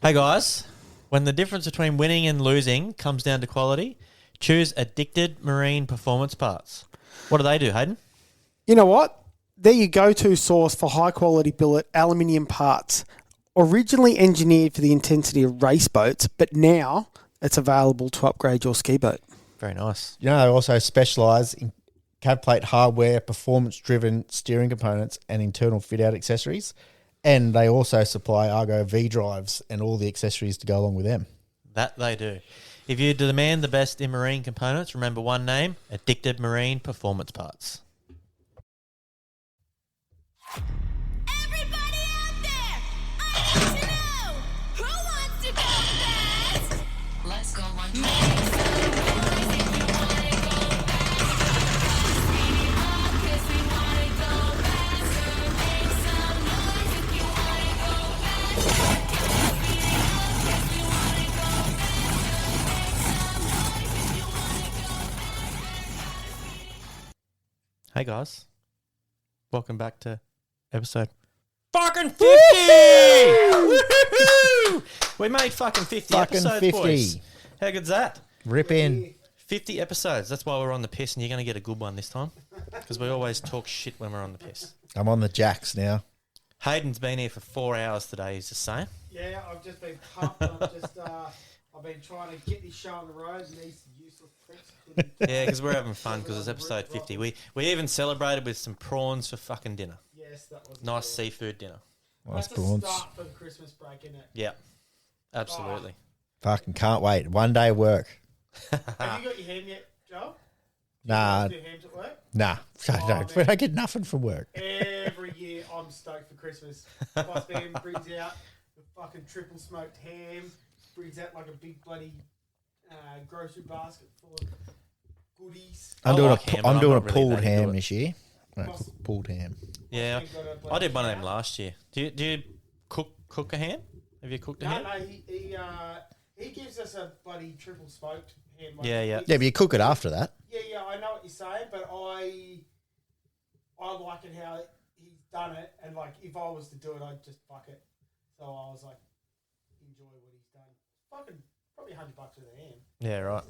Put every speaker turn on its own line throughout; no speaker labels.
Hey guys, when the difference between winning and losing comes down to quality, choose Addicted Marine Performance Parts. What do they do, Hayden?
You know what? They're your go-to source for high-quality billet aluminium parts. Originally engineered for the intensity of race boats, but now it's available to upgrade your ski boat.
Very nice.
You know, they also specialise in cab plate hardware, performance-driven steering components, and internal fit-out accessories. And they also supply Argo V drives and all the accessories to go along with them.
That they do. If you demand the best in marine components, remember one name, Addicted Marine Performance Parts.
Everybody out there, I need to know who wants to go fast? Let's go one more.
Hey guys, welcome back to episode fucking 50! Woo-hoo-hoo! We made fucking 50
Fucking
episodes,
50.
boys. How good's that?
Rip in.
50 episodes. That's why we're on the piss, and you're going to get a good one this time because we always talk shit when we're on the piss.
I'm on the jacks now.
Hayden's been here for 4 hours today, he's just saying.
Yeah, I've just been pumped. I've been trying to get this show on the road, and these useless pricks.
Yeah, because we're having fun because it's episode 50. We even celebrated with some prawns for fucking dinner.
Yes, that was
Nice seafood dinner.
Nice
That's a
prawns.
start for the Christmas break, isn't it?
Yeah, absolutely.
Fucking can't wait. one day work.
Have you got your ham yet, Joel?
Nah,
Do hams at work?
nah.
Oh,
I don't get nothing from work.
Every year I'm stoked for Christmas. Boss man brings out the fucking triple smoked ham, brings out like a big bloody grocery basket full of goodies.
I'm
I
doing
like ham, but
I'm
I'm
doing a
not really
pulled
that into
ham
it.
this year. No, pulled ham.
Yeah,
Boss man got a
I
bloody
did one of them
cow.
last year. Do you cook a ham? Have you cooked a ham?
No, he gives us a bloody triple smoked ham.
Yeah, yeah.
Yeah, but you cook it after that.
Yeah, I know what you're saying, but I like it how he's done it, and like if I was to do it, I'd just fuck it. So I was like, enjoy what he's done. Fucking probably $100 with a ham.
Yeah, right.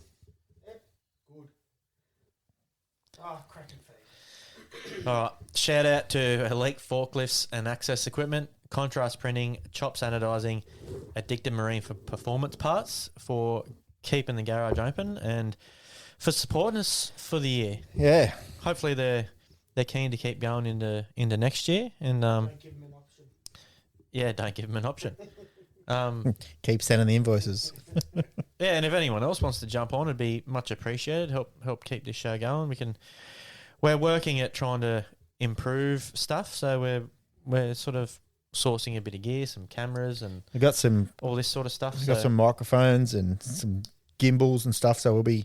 Yep, good. Oh, cracking feed.
All right. Shout out to Elite Forklifts and Access Equipment, Contrast Printing, Chop Sanitizing, Addicted Marine for Performance Parts for keeping the garage open and for supporting us for the year.
Yeah.
Hopefully they're keen to keep going into next year and
Don't give him an option.
yeah, don't give them an option.
Keep sending the invoices.
Yeah, and if anyone else wants to jump on, it'd be much appreciated. Help keep this show going. We're working at trying to improve stuff, so we're sort of sourcing a bit of gear, some cameras, and
We've got some
all this sort of stuff.
We've got some microphones and some gimbals and stuff, so we'll be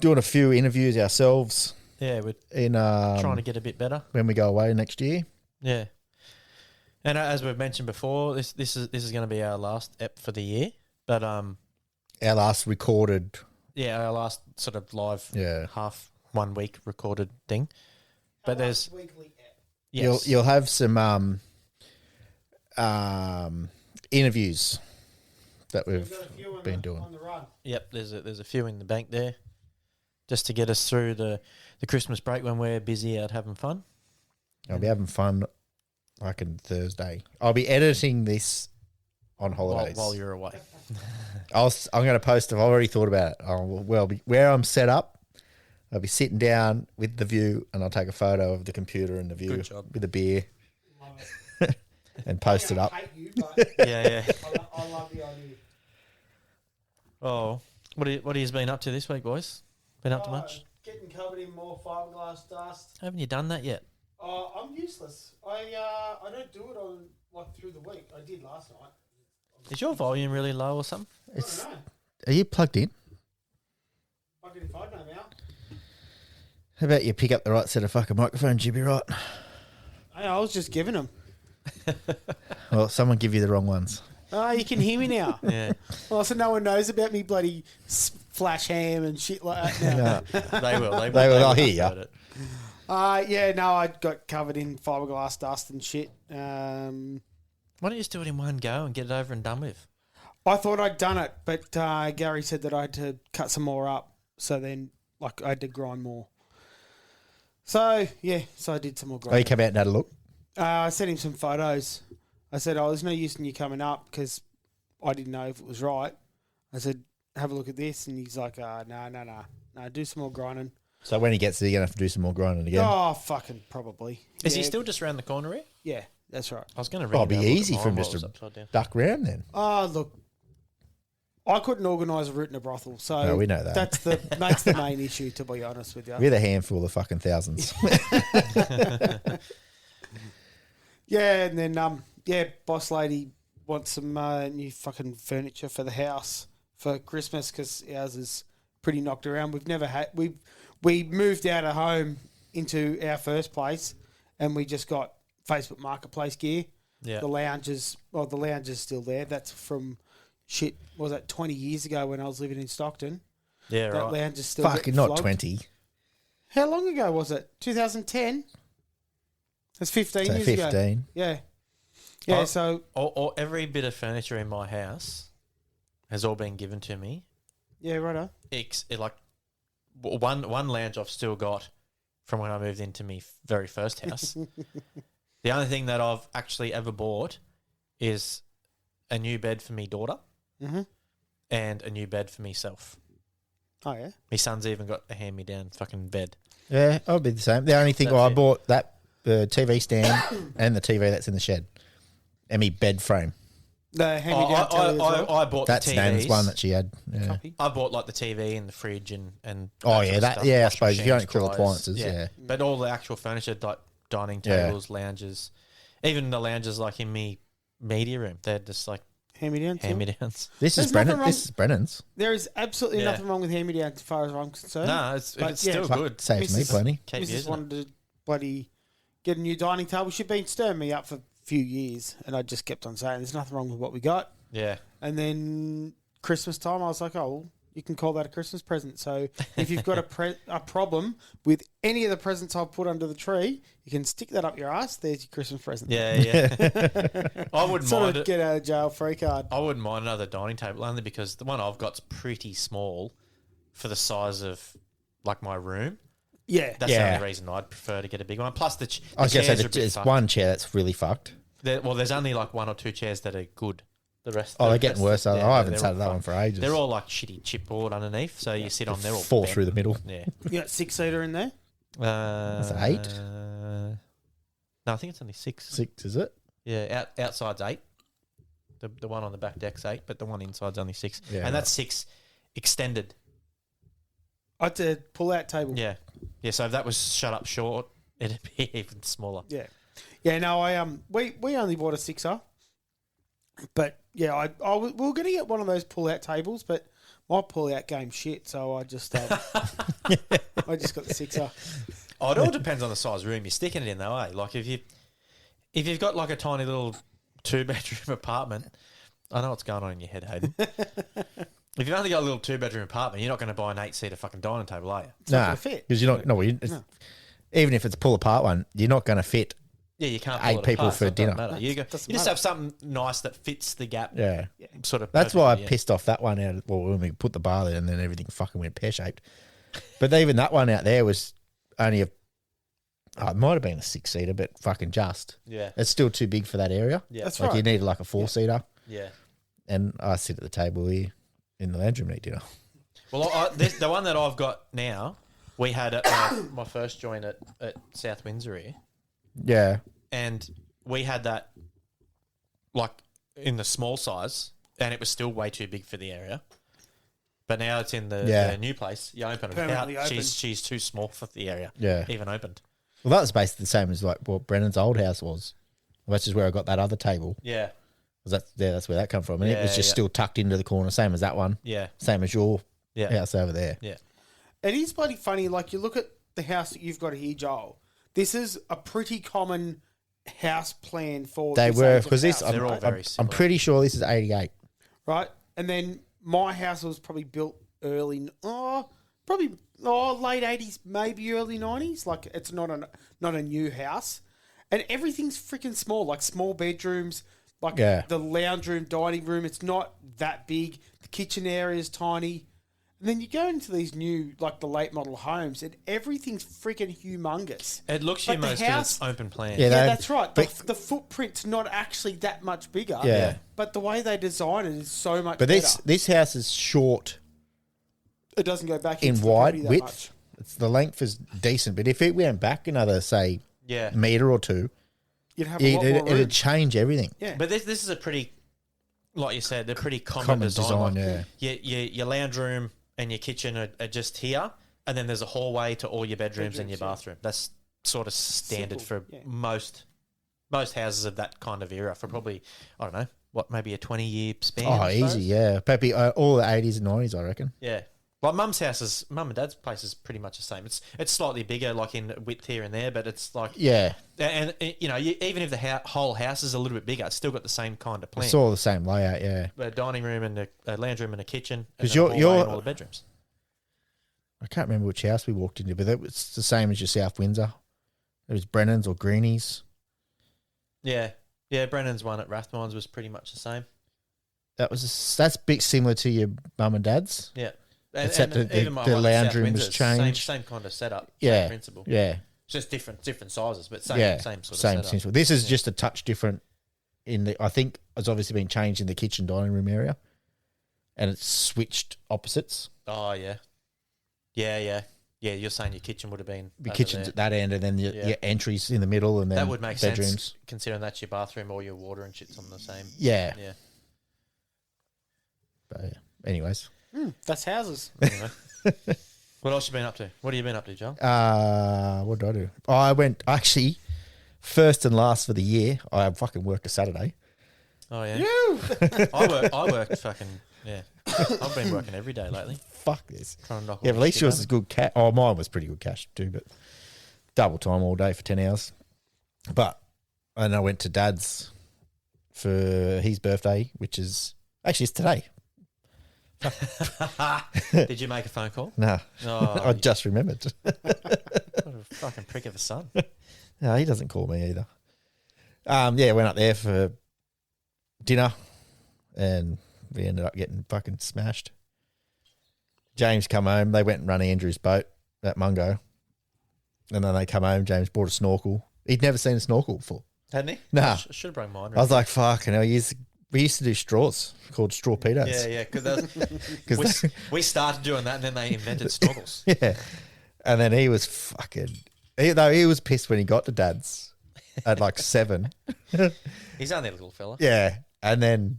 doing a few interviews ourselves
yeah, we're
in
trying to get a bit better.
when we go away next year.
Yeah, and as we've mentioned before, this is going to be our last ep for the year, but
Our last recorded,
yeah, our last sort of live
yeah.
half 1 week recorded thing. But there's
Weekly app.
yes,
You'll have some interviews that
We've
we've
got a few
been doing.
on the run.
yep. There's a few in the bank there, just to get us through the Christmas break when we're busy out having fun.
I'll be having fun like on Thursday. I'll be editing this on holidays.
while you're away.
I'm going to post. I've already thought about it. Where I'm set up, I'll be sitting down with the view, and I'll take a photo of the computer and the view
Good job.
with a beer
Love it.
and post it up.
I hate you, but
Yeah.
I love the idea.
Oh, what have you been up to this week, boys? Been up to much?
Getting covered in more fiberglass dust.
Haven't you done that yet?
I'm useless. I don't do it on like through the week. I did last night.
Is your volume really low or something?
I don't know.
Are you plugged in?
Fucking if I know now.
How about you pick up the right set of fucking microphones? You'll be right.
Hey, I was just giving them.
Well, someone give you the wrong ones.
Oh, you can hear me now.
Yeah,
Well, so no one knows about me bloody flash ham and shit like that now.
No.
they will. They will.
They will, they'll
will
hear ya.
about it.
Yeah, no, I got covered in fiberglass dust and shit.
Why don't you just do it in one go and get it over and done with?
I thought I'd done it, but Gary said that I had to cut some more up. So then, I had to grind more. So, yeah, so I did some more
Oh, you
grinding.
came out and had a look?
I sent him some photos. I said, there's no use in you coming up because I didn't know if it was right. I said, have a look at this. And he's like, no, do some more grinding.
So when he gets there, you're going to have to do some more grinding again.
Oh, fucking probably.
Is he
Yeah.
still just around the corner here?
Yeah, that's right.
I was going to
Oh,
ring
it'd be
him and have a look
easy
at
for him
mine
just
while
to
it was upside down.
duck round then.
Oh, look, I couldn't organise a route in a brothel, so
No, we know that.
That's the main issue, to be honest with you.
With a handful of fucking thousands.
Yeah, and then boss lady wants some new fucking furniture for the house for Christmas because ours is pretty knocked around. We've never had we moved out of home into our first place, and we just got Facebook Marketplace gear.
Yeah.
The lounge is still there. That's from shit. What was that 20 years ago when I was living in Stockton?
Yeah,
That
right.
lounge is still
Fucking not
flogged.
20.
How long ago was it? 2010. That's 15
So
years ago.
15.
Yeah. Yeah,
Oh.
so,
Or every bit of furniture in my house has all been given to me.
yeah, righto.
One lounge I've still got from when I moved into my very first house. The only thing that I've actually ever bought is a new bed for me daughter
Mm-hmm.
and a new bed for myself.
Oh, yeah?
My son's even got a hand-me-down fucking bed.
Yeah, I'll be the same. The only thing,
That's
I
it.
bought that TV stand and the TV that's in the shed. And me bed frame.
The hand-me-down telly as well.
I bought
That's
the TVs.
Nan's one that she had. Yeah.
Copy.
I bought like the TV and the fridge and
Oh,
that
yeah,
sort of
that-
stuff,
yeah, I
washing
suppose if you
machines,
don't call
dryers,
appliances, yeah.
But all the actual furniture, like dining
Yeah.
tables, lounges, even the lounges like in me media room, they're just like
Hand-me-down too.
hand-me-downs.
This
There's
is
nothing
Brennan.
wrong-
This is Brennan's.
There is absolutely
Yeah.
nothing wrong with hand-me-down as far as I'm concerned.
No, it's
But
it's
yeah,
still
Fuck,
good.
saves me
Mrs.
plenty.
Keep
Mrs.
using it.
wanted to bloody get a new dining table. She'd been stirring me up for a few years, and I just kept on saying, there's nothing wrong with what we got.
Yeah.
And then Christmas time, I was like, oh, well, you can call that a Christmas present. So if you've got a problem with any of the presents I've put under the tree, you can stick that up your ass. There's your Christmas present.
Yeah, yeah. I wouldn't
Sort
mind
of
it.
get out of jail free card.
I wouldn't mind another dining table only because the one I've got's pretty small for the size of like my room.
Yeah.
That's
Yeah.
the only reason I'd prefer to get a big one. Plus the
I was going to
chairs
say
are a bit
there's
fucked.
one chair that's really fucked.
There's only like one or two chairs that are good. The rest.
Oh,
the
they're getting
rest-
worse.
yeah,
I haven't
they're
sat
all
at that one
fucked.
for ages.
They're all like shitty chipboard underneath, so you sit on there all
fall
bent.
through the middle.
Yeah.
You got 6-seater in there?
That's
it 8?
No, I think it's only 6.
6, is it?
Yeah, outside's 8. The one on the back deck's 8, but the one inside's only 6.
Yeah,
and
right.
that's 6 extended.
I had to pull out table.
Yeah. Yeah, so if that was shut up short, it'd be even smaller.
Yeah. Yeah, no, we only bought a 6er. But yeah, we were going to get one of those pull out tables, but my pull out game's shit, so I just I just got the 6er.
Oh, it all depends on the size room you're sticking it in, though, eh? Like if you've got like a tiny little 2-bedroom apartment, I know what's going on in your head, Hayden. If you've only got a little 2-bedroom apartment, you're not going to buy an 8-seater fucking dining table, are you?
not
Nah,
gonna fit.
because you're not. No,
No.
even if it's a pull apart one, you're not going to fit.
Yeah, you can't
8
pull it
people
apart,
for
so it doesn't
dinner.
matter. You
Doesn't
just
matter.
have something nice that fits the gap.
Yeah,
Sort of.
that's why I
perfectly, yeah.
pissed off that one out. Well, when we put the bar there, and then everything fucking went pear shaped. But even that one out there was only it might have been a 6-seater, but fucking just.
Yeah.
It's still too big for that area.
Yeah.
That's
Like
right.
you needed like a 4-seater,
Yeah.
and I sit at the table here in the lounge room and eat dinner.
Well, the one that I've got now, we had at my first joint at South Windsor here,
Yeah,
and we had that like in the small size, and it was still way too big for the area. But now it's in the new place. You open it out.
Permanently open.
She's too small for the area.
yeah.
Even opened.
Well, that was basically the same as like what Brennan's old house was. Well, that's just where I got that other table.
Yeah.
That's where that come from, and it was
Yeah,
just
yeah.
still tucked into the corner, same as that one,
Yeah.
same as your
Yeah.
house over there.
Yeah.
It is bloody funny. Like, you look at the house that you've got here, Joel. This is a pretty common house plan for
They
this
were
age of
because this.
house,
They're all
right?
very
I'm
similar.
pretty sure this is 88.
Right? And then my house was probably built early, late 80s, maybe early 90s. Like, it's not a new house. And everything's freaking small, like small bedrooms. Like
Yeah.
the lounge room, dining room, it's not that big. The kitchen area is tiny. And then you go into these new, like the late model homes, and everything's freaking humongous.
It looks
But the
humongous because
house-
it's open plan.
Yeah,
Yeah,
they-
that's right.
but-
The footprint's not actually that much bigger.
Yeah.
But the way they design it is so much
But
better.
this house is short
It doesn't go back
in
into the
wide
property that
width.
much.
It's the length is decent, but if it went back another say
Yeah.
meter or two,
You'd have a lot more room.
it'd change everything.
Yeah.
But this is a pretty, like you said, they're pretty common,
Common
design.
design,
Like your lounge room and your kitchen are just here, and then there's a hallway to all your bedrooms and your
Bedrooms,
bathroom. That's sort of standard
Simple,
for
yeah.
most houses of that kind of era for probably, I don't know, what, maybe a 20-year span.
Oh,
I suppose?
easy, yeah. Maybe all the 80s and 90s, I reckon.
Yeah. Like mum and dad's place is pretty much the same. It's slightly bigger, like in width here and there, but it's like
Yeah,
and you know, even if the whole house is a little bit bigger, it's still got the same kind of plan.
it's all the same layout, yeah.
A dining room and a lounge room and a kitchen, and
'Cause
then a
you're-
hallway and all the bedrooms.
I can't remember which house we walked into, but it was the same as your South Windsor. It was Brennan's or Greenie's.
Yeah, Brennan's one at Rathmines was pretty much the same.
That's a bit similar to your mum and dad's.
Yeah,
Except that
even my
the
one at
lounge
South
room was
Windsor's,
changed.
Same kind of setup.
Yeah,
Same principle.
yeah,
Just different sizes, but same
yeah.
same sort of
same
setup.
sensible. This is
Yeah.
just a touch different. I think it's obviously been changed in the kitchen dining room area, and it's switched opposites.
Oh yeah, yeah. You're saying your kitchen would have been
Your
over
kitchen's
there.
at that end, and then
Yeah.
your entries in the middle, and then
That would make
bedrooms.
sense considering that's your bathroom, all your water and shit's on the same.
Yeah.
Yeah.
But yeah. Anyways,
That's houses.
Anyway. What else you been up to? What have you been up to, Joel?
what did I do? Oh, I went actually first and last for the year. I fucking worked a Saturday.
Oh yeah. I worked fucking yeah. I've been working every day lately.
Fuck this.
Trying to knock all
Yeah, but
the
at least
shit
yours
over.
is good cash. Oh, mine was pretty good cash too, but double time all day for 10 hours. But, and I went to Dad's for his birthday, which is actually it's today.
Did you make a phone call?
No,
Oh,
I just remembered.
what a fucking prick of a son.
No, he doesn't call me either. Yeah, went up there for dinner and we ended up getting fucking smashed. James come home. They went and run Andrew's boat at Mungo. And then they come home. James bought a snorkel. He'd never seen a snorkel before.
Hadn't he?
Nah.
I should have brought mine.
I was like, fucking hell, we used to do straws called straw pedos.
yeah. Because
Because
we started doing that and then they invented snorkels.
yeah. And then he was fucking, he was pissed when he got to Dad's at like 7.
He's only a little fella.
Yeah. And then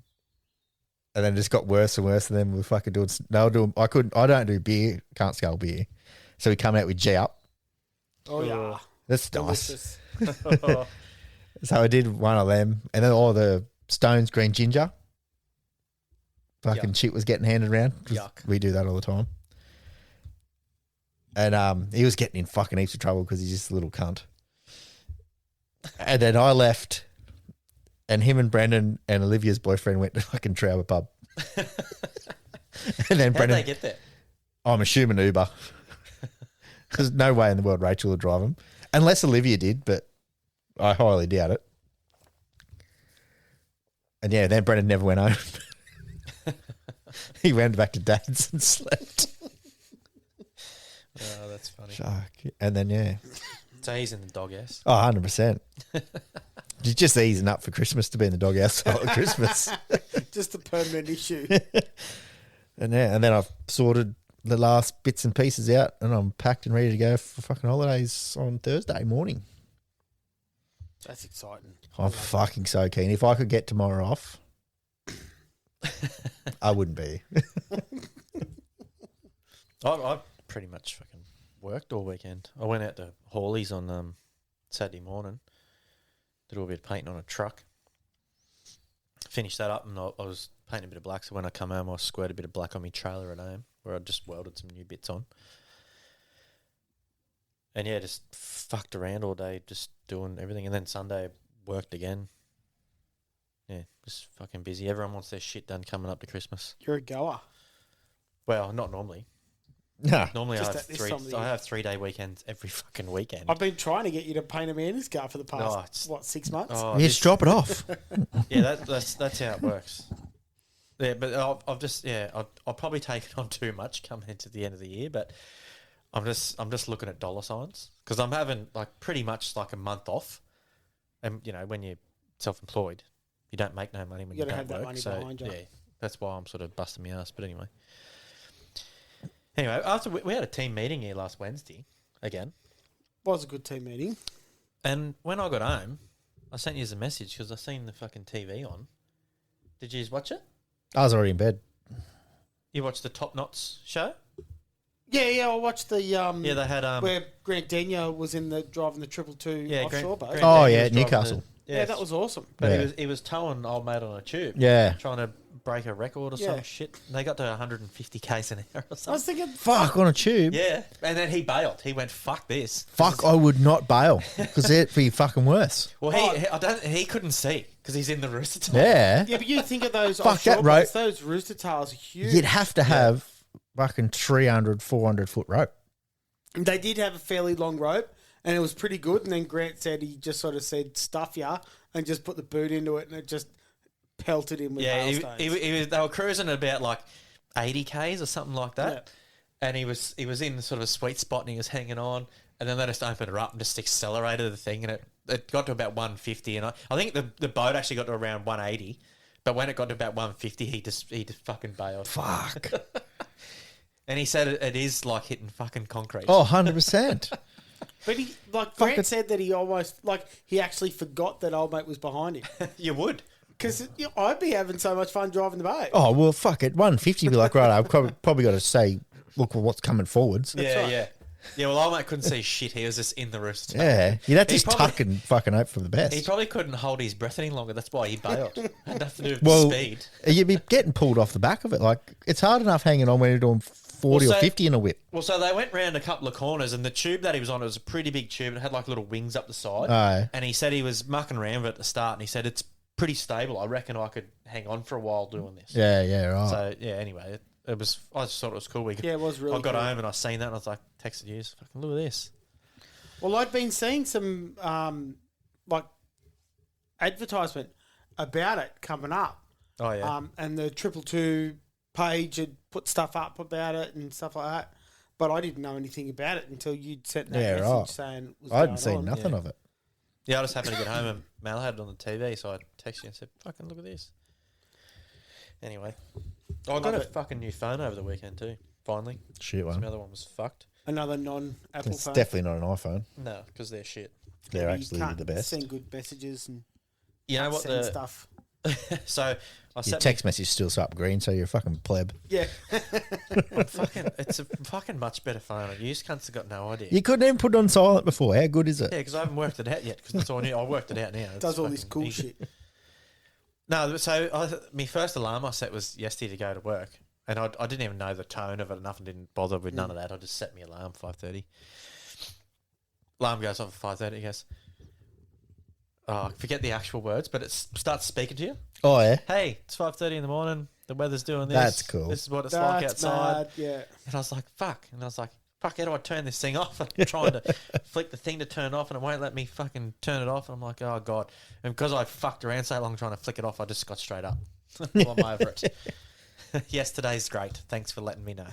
it just got worse and worse. And then we were fucking doing, I don't do beer, can't scale beer. So we come out with G up.
Oh, yeah.
That's nice.
Delicious.
So I did one of them. And then all the Stones green ginger. Fucking
Yuck.
shit was getting handed around. 'cause
Yuck.
We do that all the time. And he was getting in fucking heaps of trouble because he's just a little cunt. And then I left, and him and Brendan and Olivia's boyfriend went to fucking Trowber pub. And then
How'd
Brendan,
they get there?
I'm assuming Uber. There's no way in the world Rachel would drive him. Unless Olivia did, but I highly doubt it. And yeah, then Brendan never went home. He went back to Dad's and slept.
Oh, that's funny.
Fuck. And then, yeah.
So he's in the doghouse.
Oh, 100%. You're just easing up for Christmas to be in the doghouse at Christmas.
Just a permanent issue.
And yeah, and then I've sorted the last bits and pieces out and I'm packed and ready to go for fucking holidays on Thursday morning.
That's exciting.
I'm fucking so keen. If I could get tomorrow off, I wouldn't be.
I pretty much fucking worked all weekend. I went out to Hawley's on Saturday morning. Did a little bit of painting on a truck. Finished that up and I was painting a bit of black. So when I come home, I squirted a bit of black on my trailer at home where I just welded some new bits on. And yeah, just fucked around all day, just doing everything. And then Sunday, worked again. Yeah, just fucking busy. Everyone wants their shit done coming up to Christmas.
You're a goer.
Well, not normally.
Nah.
Normally
Just
I have
at this time of the
I
year.
have 3-day weekends every fucking weekend.
I've been trying to get you to paint a man's car for the past,
it's-
6 months?
Oh,
Just drop it off.
yeah, that's how it works. Yeah, but I've just I'll probably take it on too much coming into the end of the year, but I'm just looking at dollar signs because I'm having like pretty much like a month off, and when you're self-employed, you don't make no money when
You
you
gotta
don't
have that
work.
money
So
behind you.
yeah, that's why I'm sort of busting my ass. But anyway, after we had a team meeting here last Wednesday again,
Was a good team meeting.
and when I got home, I sent you a message because I seen the fucking TV on. Did you watch it?
I was already in bed.
You watched the Top Knots show?
Yeah, I watched the
Yeah, they had
where Grant Denyer was in the driving the 222 offshore boat.
Grant
Oh,
Daniels
yeah,
driving
Newcastle.
Yeah, that was awesome.
But
Yeah.
he was towing old mate on a tube.
Yeah.
Trying to break a record or
Yeah.
some shit. And they got to 150 k's an hour or
I was
something.
thinking,
Fuck, on a tube.
Yeah, and then he bailed. He went, "Fuck this."
Fuck, I would not bail because it'd be fucking worse.
Well,
Oh.
he couldn't see because he's in the rooster tail.
Yeah.
yeah, but you think of those
Fuck
offshore
that rope.
boats, those rooster tails are huge.
You'd have to have fucking 300, 400 foot rope.
They did have a fairly long rope, and it was pretty good. And then Grant said he just sort of said, "Stuff ya," and just put the boot into it, and it just pelted him with
Yeah,
hailstones.
they were cruising at about like 80 k's or something like that.
Yeah.
And he was in the sort of a sweet spot and he was hanging on. And then they just opened it up and just accelerated the thing. And it got to about 150. And I think the boat actually got to around 180. But when it got to about 150, he just fucking bailed.
Fuck.
And he said it is like hitting fucking concrete.
Oh, 100%.
But he, like
Fuck
Grant
it.
said that he almost, like, he actually forgot that old mate was behind him.
You would.
Because I'd be having so much fun driving the boat.
Oh, well, fuck it. 150 be like, right, I've probably got to say, look what's coming forwards.
Yeah,
right.
yeah. Yeah, well, old mate couldn't see shit. He was just in the rooster tail.
Yeah. You'd have to
He
just
probably-
tuck and fucking hope for the best.
He probably couldn't hold his breath any longer. That's why he bailed. Had nothing to do with
Well,
speed.
you'd be getting pulled off the back of it. Like, it's hard enough hanging on when you're doing 40
Well,
or
so-
50 in a whip.
Well, so they went round a couple of corners, and the tube that he was on, it was a pretty big tube. It had like little wings up the side.
Aye.
And he said he was mucking around with it at the start, and he said it's pretty stable. I reckon I could hang on for a while doing this.
Yeah, right.
So yeah. Anyway, it was. I just thought it was cool.
Yeah, it was really
I got
cool.
home and I seen that, and I was like, texted you, fucking look at this.
Well, I'd been seeing some, like, advertisement about it coming up.
Oh yeah.
And the 222 page had put stuff up about it and stuff like that. But I didn't know anything about it until you'd sent that
Yeah,
message
right.
saying it was
I hadn't
going
seen
on.
nothing
Yeah.
of it.
Yeah, I just happened to get home and Mal had it on the TV, so I texted you and said, fucking look at this. Anyway. I got
Love
a
it.
fucking new phone over the weekend too, finally.
Shit
The
one.
other one was fucked.
Another non-Apple
It's
phone.
definitely not an iPhone.
No, because they're shit.
They're
You
actually
can't
the best.
Send good messages and
You know what
send
the...
stuff.
So, I
Your
set
text message still up green, so you're a fucking pleb.
Yeah.
it's a fucking much better phone. You just cunts have got no idea.
You couldn't even put it on silent before. How good is it?
Yeah, because I haven't worked it out yet. Because that's all I knew. I worked it out now. It's
Does all this
fucking
cool
easy.
shit.
No, so my first alarm I set was yesterday to go to work, and I didn't even know the tone of it enough and didn't bother with none of that. I just set my alarm 5:30. Alarm goes off at 5:30. It goes, oh, I forget the actual words, but it starts speaking to you.
Oh, yeah.
Hey, it's 5:30 in the morning. The weather's doing this.
That's cool.
This is what it's like
That's
outside.
mad. Yeah.
And I was like, fuck. And I was like, fuck, how do I turn this thing off? I'm trying to flick the thing to turn off and it won't let me fucking turn it off. And I'm like, oh, God. And because I fucked around so long trying to flick it off, I just got straight up. Well, I'm over it. Yes, today's great. Thanks for letting me know.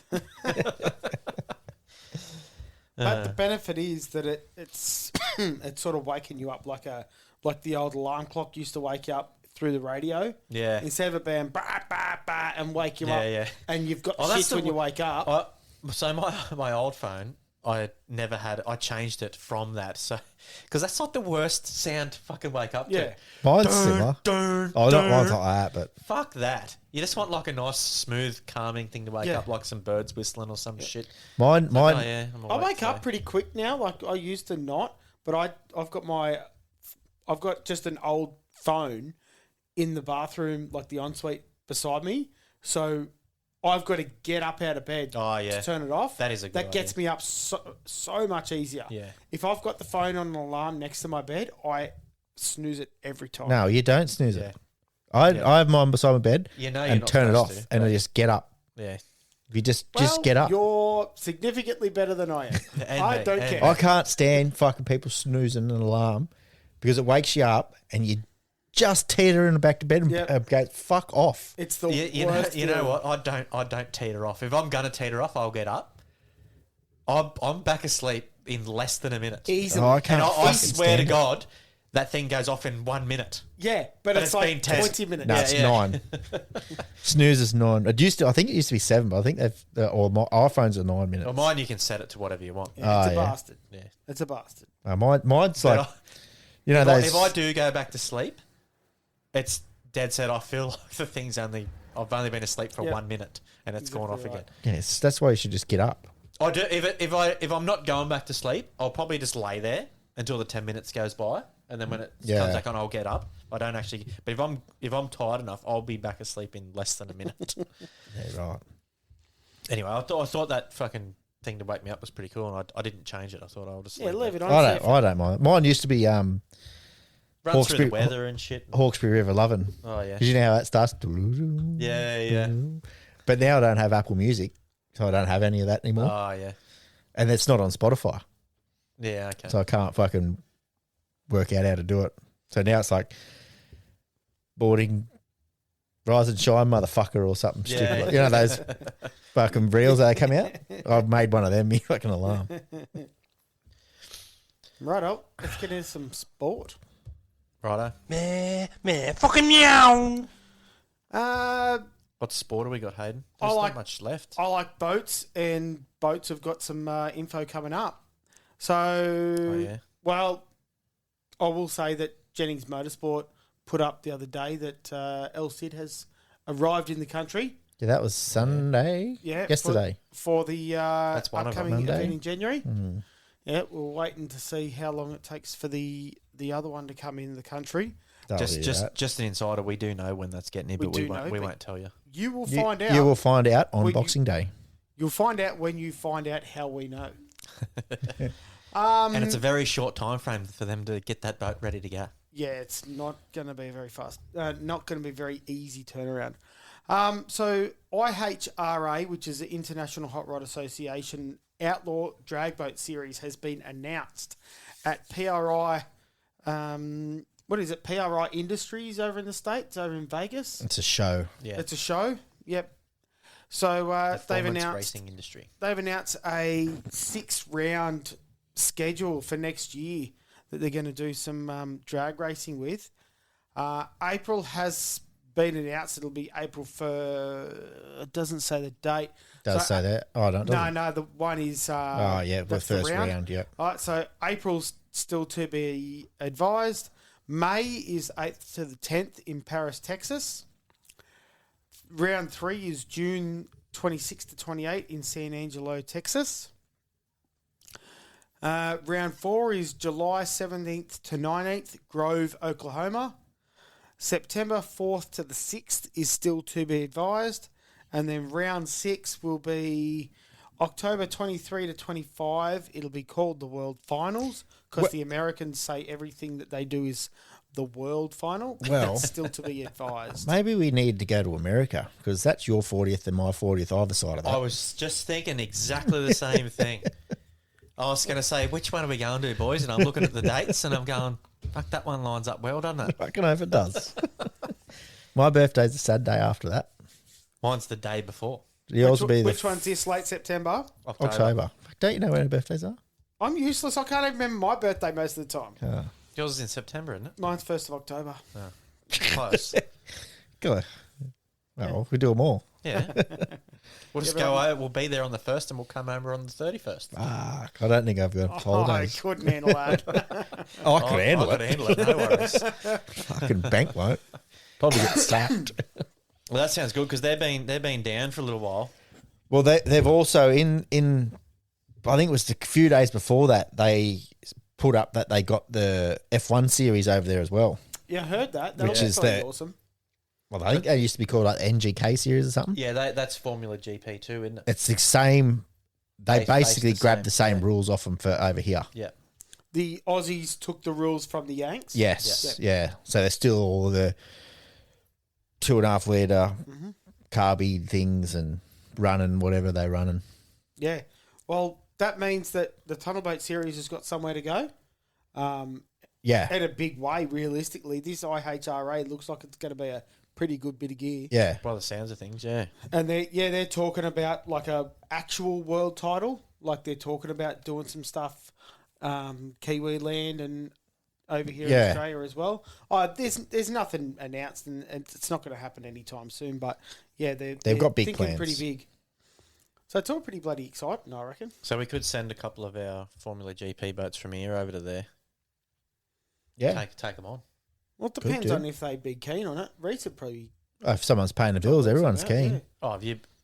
But the benefit is that it's it's sort of waking you up like the old alarm clock used to wake you up through the radio.
Yeah.
Instead of it being bah, bah, bah, and wake you
Yeah,
up.
yeah.
And you've got
Oh, that's
shit
the
when you
w-
wake up.
So my old phone, I never had. I changed it from that. So because that's like the worst sound to fucking wake up
Yeah.
to.
Mine's similar.
Dun,
Oh, not
dun.
mine's like that, but
Fuck that. You just want like a nice, smooth, calming thing to wake
Yeah.
up, like some birds whistling or some shit.
mine,
Oh yeah, I'm
I
awake
wake up
today.
pretty quick now. Like I used to not, but I've got just an old phone in the bathroom, like the ensuite beside me. So I've got to get up out of bed
Oh, yeah.
to turn it off.
That is a good
That gets me up so much easier.
Yeah.
If I've got the phone on an alarm next to my bed, I snooze it every time.
no, you don't snooze
Yeah.
it. I have mine beside my bed
You know you're
and
not
turn it off,
supposed to,
and I
but-
just get up.
Yeah.
If you just get up.
You're significantly better than I am.
And
I
me,
don't
and
care.
me.
I can't stand fucking people snoozing an alarm because it wakes you up and you just teetering back to bed and
Yep.
go, fuck off.
It's the
You
worst.
know
feeling.
what? I don't teeter off. If I'm gonna teeter off, I'll get up. I'm back asleep in less than a minute.
Easily.
Oh, I
And
can't
I
fucking
swear to
stand it.
God, that thing goes off in 1 minute.
Yeah, but it's
it's
like
been 10.
20 minutes.
No,
Yeah,
it's
yeah.
9. Snooze is 9. I think it used to be 7, but I think or my iPhones are 9 minutes.
Well, mine you can set it to whatever you want.
Yeah, it's
Oh,
a
yeah.
bastard.
Yeah.
It's a bastard.
Mine's
But
like, you know,
if
those.
I do go back to sleep, it's dead set. I feel like the thing's I've only been asleep for
Yeah.
1 minute and it's gone off
Exactly
again.
Yes, that's why you should just get up.
I do if I'm not going back to sleep, I'll probably just lay there until the 10 minutes goes by, and then when it
Yeah.
comes back on, I'll get up. I don't actually, but if I'm tired enough, I'll be back asleep in less than a minute.
Yeah, right.
Anyway, I thought that fucking thing to wake me up was pretty cool, and I didn't change it. I thought I'll just
Yeah, leave it on.
I don't mind. Mine used to be
run through
Hawkesbury-
the weather and shit.
Hawkesbury River Lovin'.
Oh yeah,
Because you know how that starts?
yeah.
But now I don't have Apple Music, so I don't have any of that anymore.
Oh yeah,
And it's not on Spotify,
yeah. Okay.
so I can't fucking work out how to do it. So now it's like boarding Rise and Shine, motherfucker, or something
Yeah.
stupid. Like, you know those fucking reels that come out? I've made one of them, me fucking alarm.
Right up. Let's get into some sport.
Righto.
Fucking meow.
What sport have we got, Hayden?
I
There's
like-
not much left.
I like boats, and boats have got some info coming up. So,
Oh yeah.
well, I will say that Jennings Motorsport put up the other day that El Cid has arrived in the country.
Yeah, that was Sunday.
Yeah,
Yesterday.
for the
That's one of them.
upcoming
Monday.
event in January.
Mm.
Yeah, we're waiting to see how long it takes for the other one to come in the country.
That'll be that.
Just an insider. We do know when that's getting here,
We
but we
do know,
won't. We
but-
won't tell you.
You will
You-
find out.
You will find out on
Well, you-
Boxing Day.
You'll find out when you find out how we know.
And it's a very short time frame for them to get that boat ready to go.
Yeah, it's not going to be very fast. Not going to be very easy turnaround. So IHRA, which is the International Hot Rod Association Outlaw Drag Boat Series, has been announced at PRI. What is it? PRI Industries over in the States, over in Vegas.
It's a show.
Yeah,
It's a show. Yep. So they've
Performance
announced
racing industry.
they've announced a 6-round schedule for next year that they're going to do some drag racing with. April has been announced. It'll be April for. It doesn't say the date.
Does
So,
say that. Oh, I don't know.
No, the one is.
Oh, yeah, the
that's
first round, yeah.
All right, so April's still to be advised. May is 8th to the 10th in Paris, Texas. Round 3 is June 26th to 28th in San Angelo, Texas. Round 4 is July 17th to 19th, Grove, Oklahoma. September 4th to the 6th is still to be advised. And then round 6 will be October 23 to 25. It'll be called the World Finals because the Americans say everything that they do is the World Final.
Well-
That's still to be advised.
Maybe we need to go to America because that's your 40th and my 40th either side of
I
that.
was just thinking exactly the same thing. I was going to say, which one are we going to, boys? And I'm looking at the dates and I'm going, fuck, that one lines up well, doesn't it?
I can hope it does. My birthday's the Saturday after that.
Mine's the day before.
Yours will be the
Which one's this late September?
October. Don't you know when our birthdays are?
I'm useless. I can't even remember my birthday most of the time.
Yours is in September, isn't it?
Mine's 1st of October.
Close.
Go. Well, we do them all.
Yeah. We'll just go over. We'll be there on the 1st and we'll come over on the 31st.
I don't think I've got
I
holidays.
couldn't handle that.
I can handle
I
it.
could handle it, no worries.
Fucking bank won't. Probably get sacked.
Well, that sounds good because they've been down for a little while.
Well, they've also in I think it was a few days before that they put up that they got the F1 series over there as well.
Yeah, I heard that. That
Which
was
is
pretty
the-
awesome.
Well, I think they used to be called like NGK series or something.
Yeah, that's Formula GP too, isn't it?
It's the same. They
They
basically
face the
grabbed the
same,
same rules off them for over here.
Yeah.
The Aussies took the rules from the Yanks.
Yes, yeah. So there's still all the 2.5 litre carby things and running whatever they're running.
Yeah. Well, that means that the Tunnel Boat Series has got somewhere to go.
Yeah,
In a big way, realistically. This IHRA looks like it's going to be a pretty good bit of gear.
yeah.
By the sounds of things, yeah.
And they're talking about like a actual world title. Like they're talking about doing some stuff, Kiwi land and over here in
Yeah.
Australia as well. There's nothing announced, and it's not going to happen anytime soon. But yeah, they've
got big
thinking
plans.
pretty big. So it's all pretty bloody exciting, I reckon.
So we could send a couple of our Formula GP boats from here over to there.
Yeah.
Take them on.
Well, it depends
do.
on if they'd be keen on it. Reese would probably.
If someone's paying the bills, everyone's keen.
Yeah.
Oh,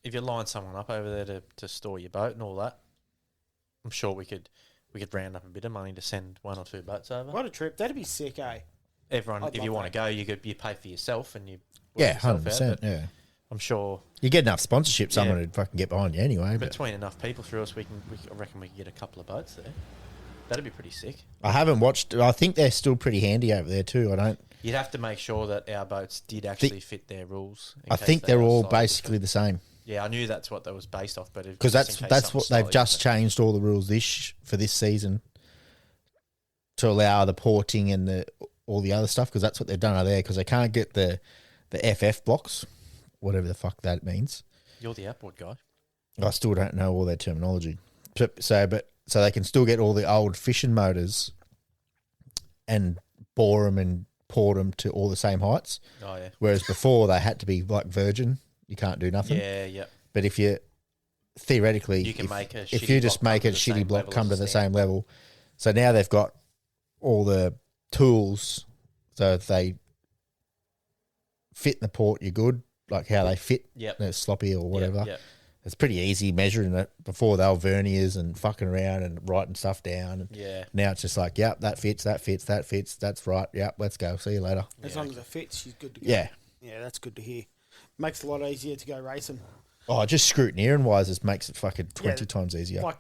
if you line someone up over there to store your boat and all that, I'm sure we could round up a bit of money to send 1 or 2 boats over.
What a trip! That'd be sick, eh?
Everyone,
I'd
if you
love
want to go, you pay for yourself and you
Yeah,
yourself
100%.
out, but
Yeah.
I'm sure
You get enough sponsorship, someone
Yeah.
would fucking get behind you anyway. But
between enough people through us, I reckon we could get a couple of boats there. That'd be pretty sick.
I haven't watched. I think they're still pretty handy over there too. I don't.
You'd have to make sure that our boats did actually fit their rules. in
I
case
think
they
they're
are
all
slightly
basically the same
different. Yeah, I knew that's what that was based off, but
because
just in
that's
case
what
something
they've just
slightly
changed all the rules for this season to allow the porting and all the other stuff because that's what they've done over there because they can't get the FF blocks, whatever the fuck that means.
different. You're the outboard guy.
I still don't know all their terminology. So they can still get all the old fishing motors and bore them and port them to all the same heights.
Oh yeah,
Whereas before they had to be like virgin. You can't do nothing.
yeah.
But if you theoretically,
You can make a
if
shitty
you just
block
make
come
a
to the
shitty
same
block
level
come
as
to the
stand.
same level, so now they've got all the tools, so if they fit in the port, you're good. Like how they fit,
Yep.
they're sloppy or whatever.
Yep.
It's pretty easy measuring it. Before they were verniers and fucking around and writing stuff down. And
Yeah.
now it's just like, yep, that fits, that's right. Yep, let's go. See you later.
As long as it fits, she's good to go.
Yeah.
Yeah, that's good to hear. Makes it a lot easier to go racing.
Oh, just scrutineering wise, it makes it fucking 20 times easier.
Like,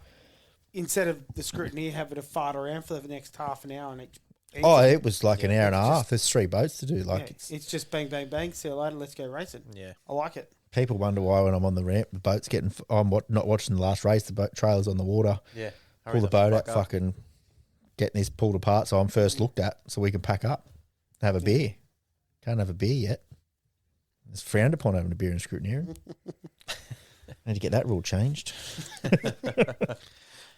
instead of the scrutineer having to fart around for the next half an hour on each.
Oh, it was like an hour and a
it's
half.
just-
There's 3 boats to do. Like
Yeah, it's just bang, bang, bang. See you later. Let's go racing.
Yeah.
I like it.
people wonder why when I'm on the ramp, the boat's getting. I'm not watching the last race. The boat trailer's on the water.
Yeah.
Pull the boat out, fucking getting this pulled apart. So I'm first looked at, so we can pack up, have a beer. Can't have a beer yet. It's frowned upon having a beer in scrutineering. Need to get that rule changed.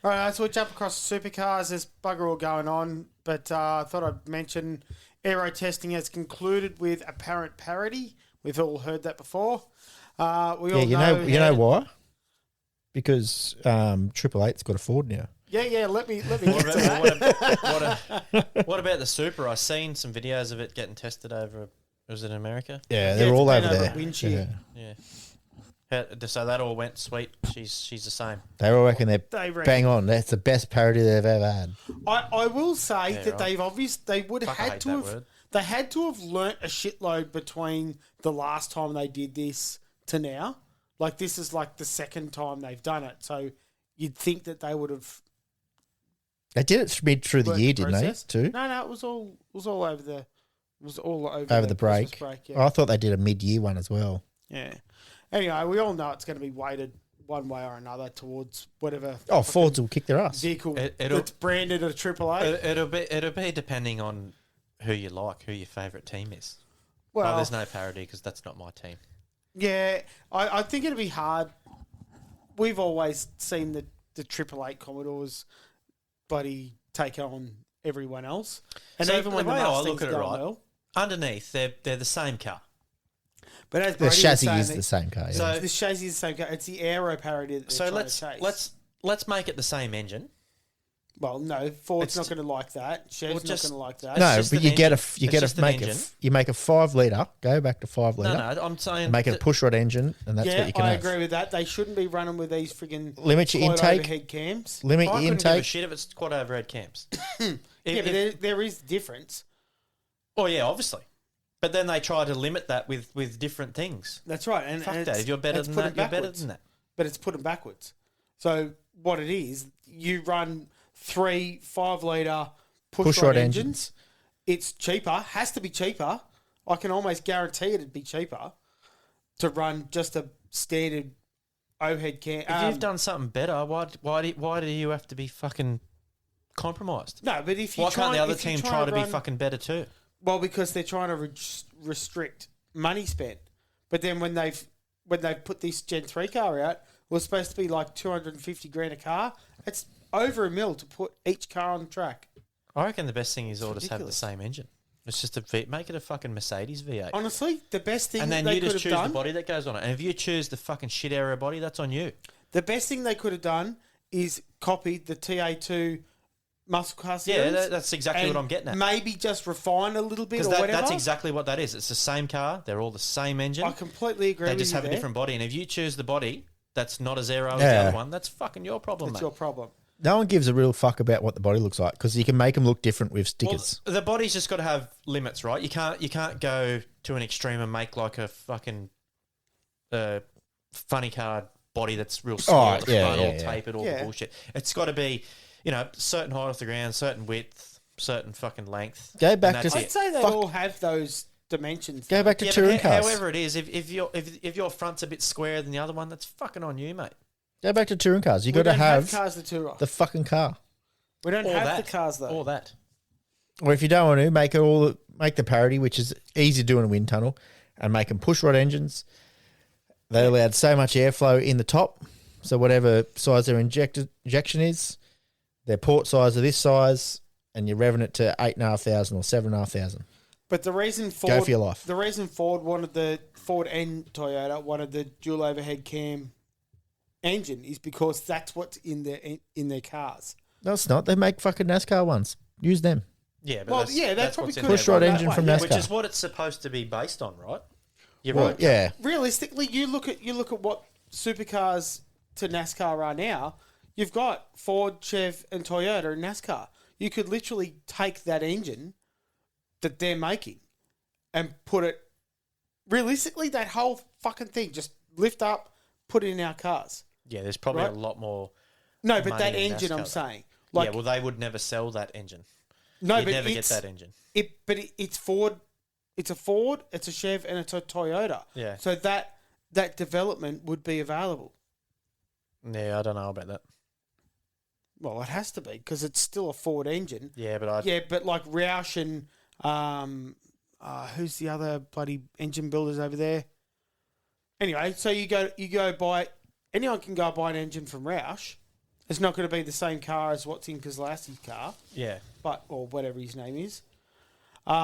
All right, so we'll jump across the supercars. There's bugger all going on, but I thought I'd mention aero testing has concluded with apparent parity. We've all heard that before. We all
You know why? Because 888's got a Ford now.
Yeah. Let me
What
get to that.
what about the Super? I seen some videos of it getting tested over. Was it in America?
Yeah,
Yeah,
they're
it's
all
been
over
over
there.
at Winchie.
Yeah.
Yeah. So that all went sweet. She's the same.
They all reckon they're
They reckon.
bang on. That's the best parody they've ever had.
I will say
Yeah,
that
right.
they would
Fuck, I
had
hate
to
that
have
word.
they had to have learnt a shitload between the last time they did this to now. Like this is like the second time they've done it, so you'd think that they would have
They did it mid through the
worked
year,
the
didn't they?
process.
Too
No, it was all over the
over the break.
Christmas break,
Oh, I thought they did a mid-year one as well.
yeah. Anyway, we all know it's going to be weighted one way or another towards whatever
Oh, Fords will kick their ass.
vehicle
It'll-
that's branded a AAA.
It'll be depending on who you like, who your favourite team is.
Well,
There's no parody because that's not my team.
yeah, I think it'll be hard. We've always seen the AAA Commodores buddy take on everyone else. And
So
even
the
when the
way I
Mustangs
look at it,
go
right,
well.
Underneath, they're the same car.
But as
The
Brady was
chassis
saying,
is the same car. Yeah.
So-
the chassis is the same. It's the aero parity that they're
So
trying to chase.
let's make it the same engine.
Well, no, Ford's
It's
not going to like that. Chev's not
just-
going to like that.
It's
no,
just
but
an
you get
engine. It's just an
make
engine.
you make a 5 litre. Go back to 5
No,
litre.
no, I'm saying
Make it a
that-
push rod engine, and that's
yeah,
what you can
I
have.
agree with that. They shouldn't be running with these friggin'
Limit your
quad
intake.
overhead cams.
Limit
I
your
couldn't give a
intake.
shit if it's quad overhead cams.
Yeah, but there is difference.
Oh yeah, obviously. But then they try to limit that with different things.
That's right. And
Fuck
and
that.
it's-
If you're better
it's
than
put
that,
them
you're better
backwards.
than that.
But it's put them backwards. So what it is, you run 3 5-litre push rod engines. It's cheaper. Has to be cheaper. I can almost guarantee it'd be cheaper to run just a standard overhead cam.
If you've done something better, why do you have to be fucking compromised?
No, but if you
Why can't the other
if you
team try to be
run-
fucking better too?
Well, because they're trying to restrict money spent. But then when they've put this Gen 3 car out, it was supposed to be like 250 grand a car. It's over $1 million to put each car on the track.
I reckon the best thing is all just have the
ridiculous.
same engine. It's just make it a fucking Mercedes V8.
Honestly, the best thing
And then
they
you
could
just
have
choose
done,
the body that goes on it. And if you choose the fucking shit aero body, that's on you.
the best thing they could have done is copied the TA2 muscle car series.
Yeah, that's exactly
and
what I'm getting at.
Maybe just refine a little bit or
Because
whatever.
that's exactly what that is. It's the same car. They're all the same engine.
I completely agree
They
with
just
you
have a
there.
different body. And if you choose the body that's not as aero as the
Yeah.
other one, that's fucking your problem,
That's
mate.
your problem.
No one gives a real fuck about what the body looks like because you can make them look different with stickers.
Well, the body's just got to have limits, right? You can't go to an extreme and make like a fucking funny car body that's real small at the front, all tapered, all the
Yeah.
bullshit. It's got to be, certain height off the ground, certain width, certain fucking length.
Go back
and
to-
that's
I'd
it.
say they
Fuck.
all have those dimensions.
Go
though.
back to
Yeah,
touring
but
cars.
however it is, if your front's a bit squarer than the other one, that's fucking on you, mate.
Go back to touring cars. You
We
got to
don't
have
cars to tour.
the fucking car.
We don't
Or
have
that.
the cars though.
Or that.
Or if you don't want to, make the parity, which is easy to do in a wind tunnel, and make them push rod engines. They allowed so much airflow in the top, so whatever size their injection is, their port size are this size, and you're revving it to 8,500 or 7,500.
But the reason Ford,
for your life.
The reason Ford and Toyota wanted the dual overhead cam engine is because that's what's in their cars.
No, it's not. They make fucking NASCAR ones. Use them.
Yeah, but
Well,
that's,
yeah, they
that's
probably
what's in
could
there,
Push rod
right?
engine
way,
from
yeah.
NASCAR.
Which is what it's supposed to be based on, right? You're
Well,
right.
yeah.
Realistically, you look at what supercars to NASCAR are now. You've got Ford, Chev, and Toyota in NASCAR. You could literally take that engine that they're making and put it. Realistically, that whole fucking thing just lift up, put it in our cars.
Yeah, there's probably
Right.
a lot more.
No, but
money
that
in
engine, I'm
NASCAR.
saying,
Yeah, well, they would never sell that engine.
no,
You'd
but
never get
it's
that engine.
it's Ford, it's a Ford, it's a Chev, and it's a Toyota.
Yeah.
So that development would be available.
Yeah, I don't know about that.
Well, it has to be because it's still a Ford engine.
Yeah, but
Yeah, but like Roush and who's the other bloody engine builders over there? Anyway, so you go buy. Anyone can go buy an engine from Roush. It's not going to be the same car as what's in Kozlowski's car,
yeah.
or whatever his name is. It's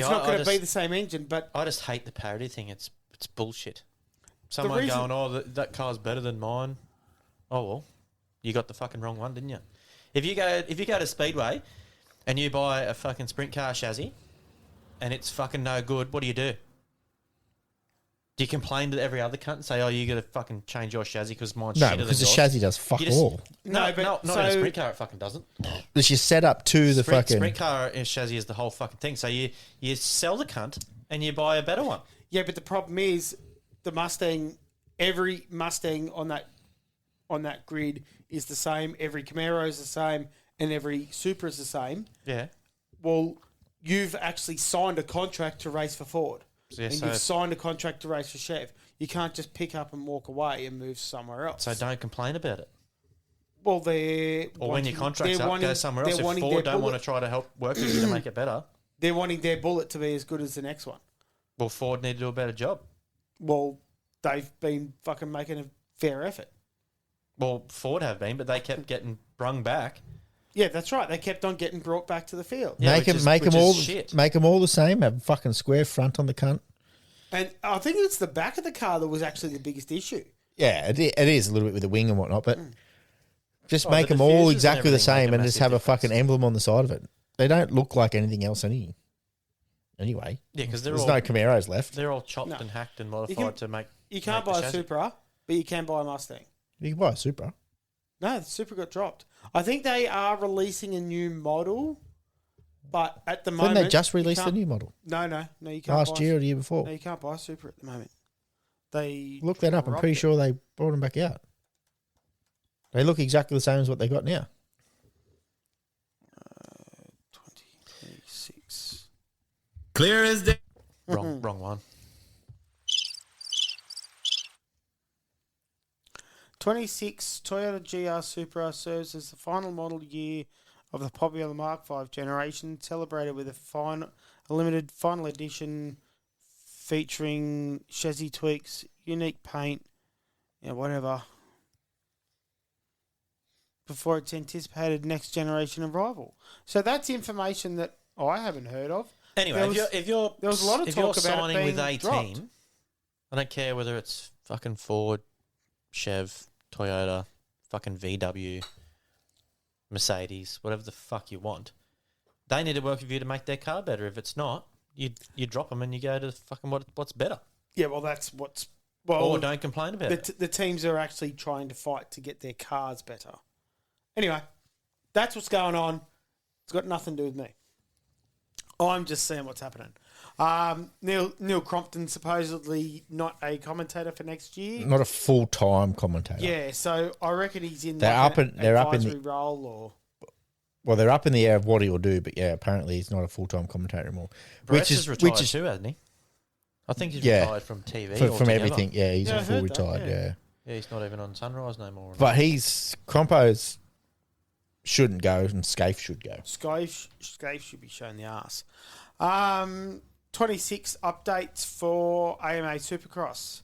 Yeah,
not
I
going to be
just-
the same engine, but
I just hate the parity thing. It's bullshit. Someone
reason-
going, oh, that car's better than mine. Oh well, you got the fucking wrong one, didn't you? If you go to Speedway and you buy a fucking sprint car chassis and it's fucking no good, what do? Do you complain to every other cunt and say, oh, you got to fucking change your chassis because mine's
No,
shitter
because the
than yours?
chassis does fuck
You just-
all.
No,
but
not in a
so-
sprint car. It fucking doesn't.
It's your setup to the fucking.
Sprint car chassis is the whole fucking thing. So you sell the cunt and you buy a better one.
yeah, but the problem is the Mustang. Every Mustang on that grid is the same. Every Camaro is the same, and every Supra is the same.
Yeah.
Well, you've actually signed a contract to race for Ford,
Yeah,
and
so-
you've signed a contract to race for Chev. You can't just pick up and walk away and move somewhere else.
So don't complain about it.
Well, they're
Or when your contract's
they're
up,
wanting-
go somewhere else.
they're
If
wanting
Ford
their
don't want to
bullet-
try to help work with you to make it better,
They're wanting their bullet to be as good as the next one.
well, Ford need to do a better job.
Well, they've been fucking making a fair effort.
Well, Ford have been, but they kept getting brung back.
Yeah, that's right. They kept on getting brought back to the field.
Yeah,
make
which
them
is
all
shit.
make them all the same. Have a fucking square front on the cunt.
And I think it's the back of the car that was actually the biggest issue.
Yeah, it is a little bit with the wing and whatnot, but just
Oh,
make
the
them all
diffusers and
exactly the
everything make
same
a
and just
massive
have a
difference.
fucking emblem on the side of it. They don't look like anything else anyway.
Yeah, because
There's no Camaros left.
they're all chopped
No.
and hacked and modified
can-
to make.
You can't
make the
buy a
chassis.
Supra, but you can buy a Mustang.
You can buy a Supra.
No, the Supra got dropped. I think they are releasing a new model, but at the moment...
Didn't they just
you
release the
can't-
new model
No, you can't
last
buy
year or the year before?
No, you can't buy a Supra at the moment. They
Look that up. I'm
dropped
pretty
it.
sure they brought them back out. They look exactly the same as what they got now.
2026.
Clear as day.
Wrong one.
26 Toyota GR Supra serves as the final model year of the popular Mark V generation, celebrated with a limited final edition featuring chassis tweaks, unique paint, whatever, before its anticipated next generation arrival. So that's information that I haven't heard of.
Anyway,
there was a lot of
if
talk
you're
about it
signing with
being
a
dropped.
team, I don't care whether it's fucking Ford, Chev, Toyota, fucking VW, Mercedes, whatever the fuck you want. They need to work with you to make their car better. If it's not, you drop them and you go to fucking what's better.
Yeah, well, that's what's...
Or don't complain about it.
The teams are actually trying to fight to get their cars better. Anyway, that's what's going on. It's got nothing to do with me. I'm just seeing what's happening. Neil Crompton supposedly not a commentator for next year.
Not a full-time commentator.
Yeah, so I reckon he's in
They're
like
up in- they're up in
advisory
the-
role or...
Well, they're up in the air of what he'll do, but yeah, apparently he's not a full-time commentator anymore.
Brett is retired too, hasn't he? I think he's retired from TV
from
altogether.
everything. Yeah, he's
Yeah, I
full
heard that,
retired.
yeah.
Yeah,
Yeah, he's not even on Sunrise no more.
but Crompo's shouldn't go, and Scaife should go.
Scaife should be shown the arse. 26 updates for AMA Supercross.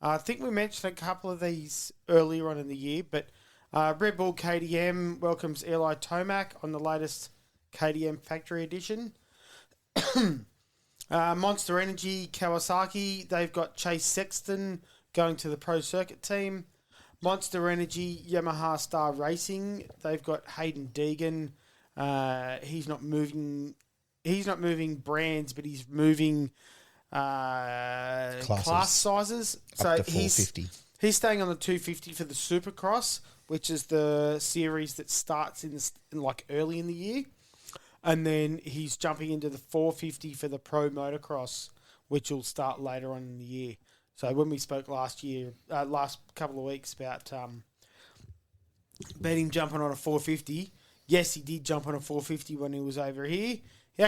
I think we mentioned a couple of these earlier on in the year, but Red Bull KTM welcomes Eli Tomac on the latest KTM Factory Edition. Monster Energy Kawasaki, they've got Chase Sexton going to the Pro Circuit team. Monster Energy Yamaha Star Racing, they've got Hayden Deegan. He's not moving brands, but he's moving class sizes.
Up to 450.
He's staying on the 250 for the Supercross, which is the series that starts in early in the year. And then he's jumping into the 450 for the Pro Motocross, which will start later on in the year. So when we spoke last couple of weeks about him jumping on a 450, yes, he did jump on a 450 when he was over here. He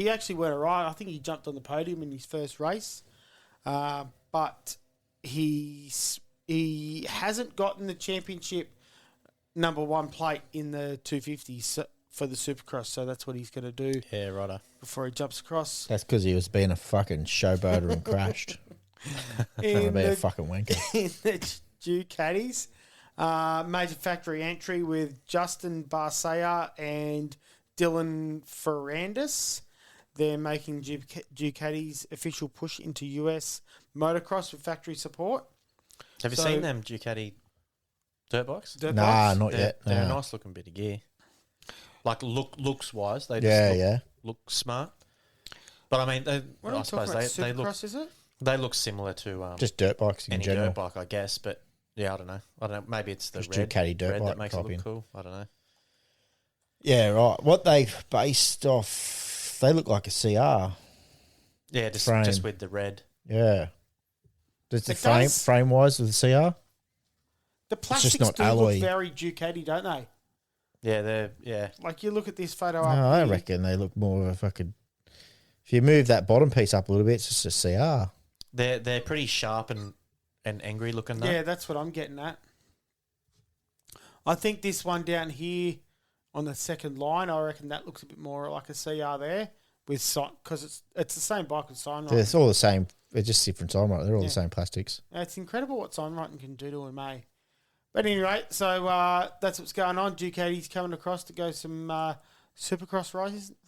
actually went alright. I think he jumped on the podium in his first race, but he hasn't gotten the championship number one plate in the 250s for the Supercross. So that's what he's going to do.
Yeah, righto.
Before he jumps across.
That's because he was being a fucking showboater and crashed. Trying to be a fucking wanker.
In the Ducatis, major factory entry with Justin Barcia and Dylan Ferrandis. They're making Ducati's official push into US motocross with factory support.
Have you seen them Ducati dirt bikes?
Nah, not yet.
They're a
Nah.
nice looking bit of gear. Like looks wise, they
Yeah,
just look smart. But I mean,
What are
I
we
suppose
talking about?
they look
Supercross, is it?
they look similar to
Just dirt bikes in
any
general.
dirt bike, I guess. But yeah, I don't know. Maybe it's the
Just
red
Ducati dirt
red
bike
that makes it
type
look
in.
cool. I don't know.
Yeah, right. What they've based off, they look like a CR.
Yeah, just
Frame.
with the red.
Yeah. Does the
It
frame
does.
frame wise with the CR?
The plastics
not
do
alloy.
look very Ducati, don't they?
Yeah.
Like you look at this photo
No,
up
I
here.
reckon they look more of a fucking. If you move that bottom piece up a little bit, it's just a CR.
They're pretty sharp and angry looking though.
Yeah, that's what I'm getting at. I think this one down here on the second line, I reckon that looks a bit more like a CR there with because it's the same bike with sign writing.
It's all the same. They're just different time, right? They're all
Yeah.
the same plastics.
It's incredible what sign writing can do to a May. But anyway, so that's what's going on. Ducati's coming across to go some Supercross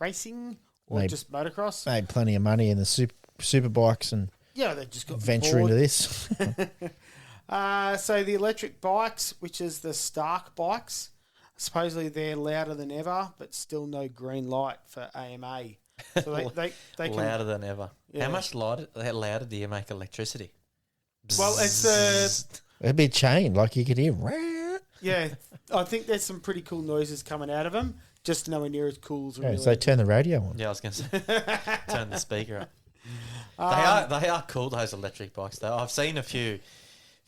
racing or
Maybe.
just motocross.
Made plenty of money in the super bikes and
Yeah, they've just got
venture
bored.
into this.
So the electric bikes, which is the Stark bikes, supposedly they're louder than ever, but still no green light for AMA. So they can.
Louder than ever.
Yeah.
How much louder do you make electricity?
Well, it's
It'd be a chain, like you could hear.
yeah. I think there's some pretty cool noises coming out of them. Just nowhere near as cool as
Yeah,
real
so they turn the radio on.
Yeah, I was going to say, turn the speaker up. They are cool, those electric bikes though. I've seen a few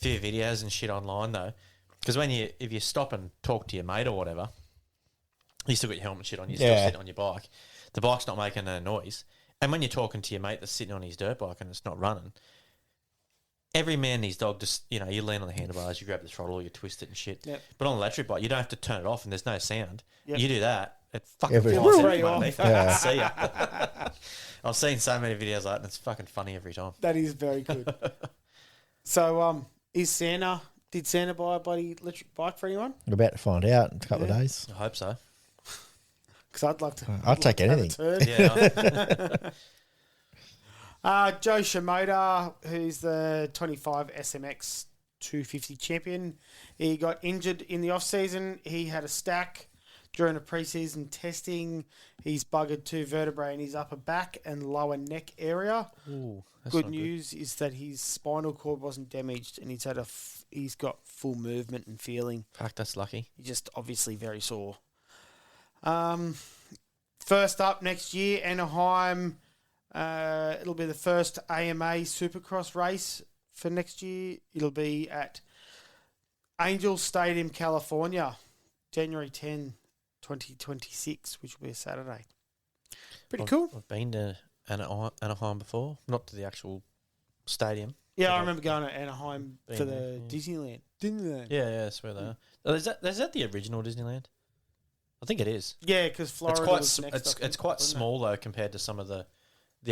videos and shit online though, because if you stop and talk to your mate or whatever, you still got your helmet and shit on. You're still
Yeah.
sitting on your bike. The bike's not making a noise, and when you're talking to your mate that's sitting on his dirt bike and it's not running, every man and his dog just, you land on the handlebars, you grab the throttle, you twist it and shit.
Yep.
But on an electric bike, you don't have to turn it off and there's no sound.
Yep.
You do that, it fucking
Every-
flies
It'll
out
free
from
off.
underneath.
Yeah.
See ya. I've seen so many videos like that and it's fucking funny every time.
That is very good. So, did Santa buy a bloody electric bike for anyone?
I'm about to find out in a couple of days.
I hope so.
Because I'd love to.
I'd take
have a
anything.
turn.
Yeah.
Joe Shimoda, who's the 25 SMX 250 champion, he got injured in the off-season. He had a stack during a pre-season testing. He's buggered 2 vertebrae in his upper back and lower neck area.
Ooh, that's
Good
not
news is that his spinal cord wasn't damaged and he's got full movement and feeling.
Fuck, that's lucky.
He's just obviously very sore. First up next year, Anaheim. It'll be the first AMA Supercross race for next year. It'll be at Angel Stadium, California, January 10, 2026, which will be a Saturday. Pretty cool.
I've been to Anaheim before, not to the actual stadium.
Yeah, I remember going to Anaheim
Been
for
there,
the Disneyland. Disneyland.
Yeah, that's where they are. Oh, is that the original Disneyland? I think it is.
Yeah, because Florida
It's quite
was next. I think,
it's quite
wasn't it?
small though compared to some of the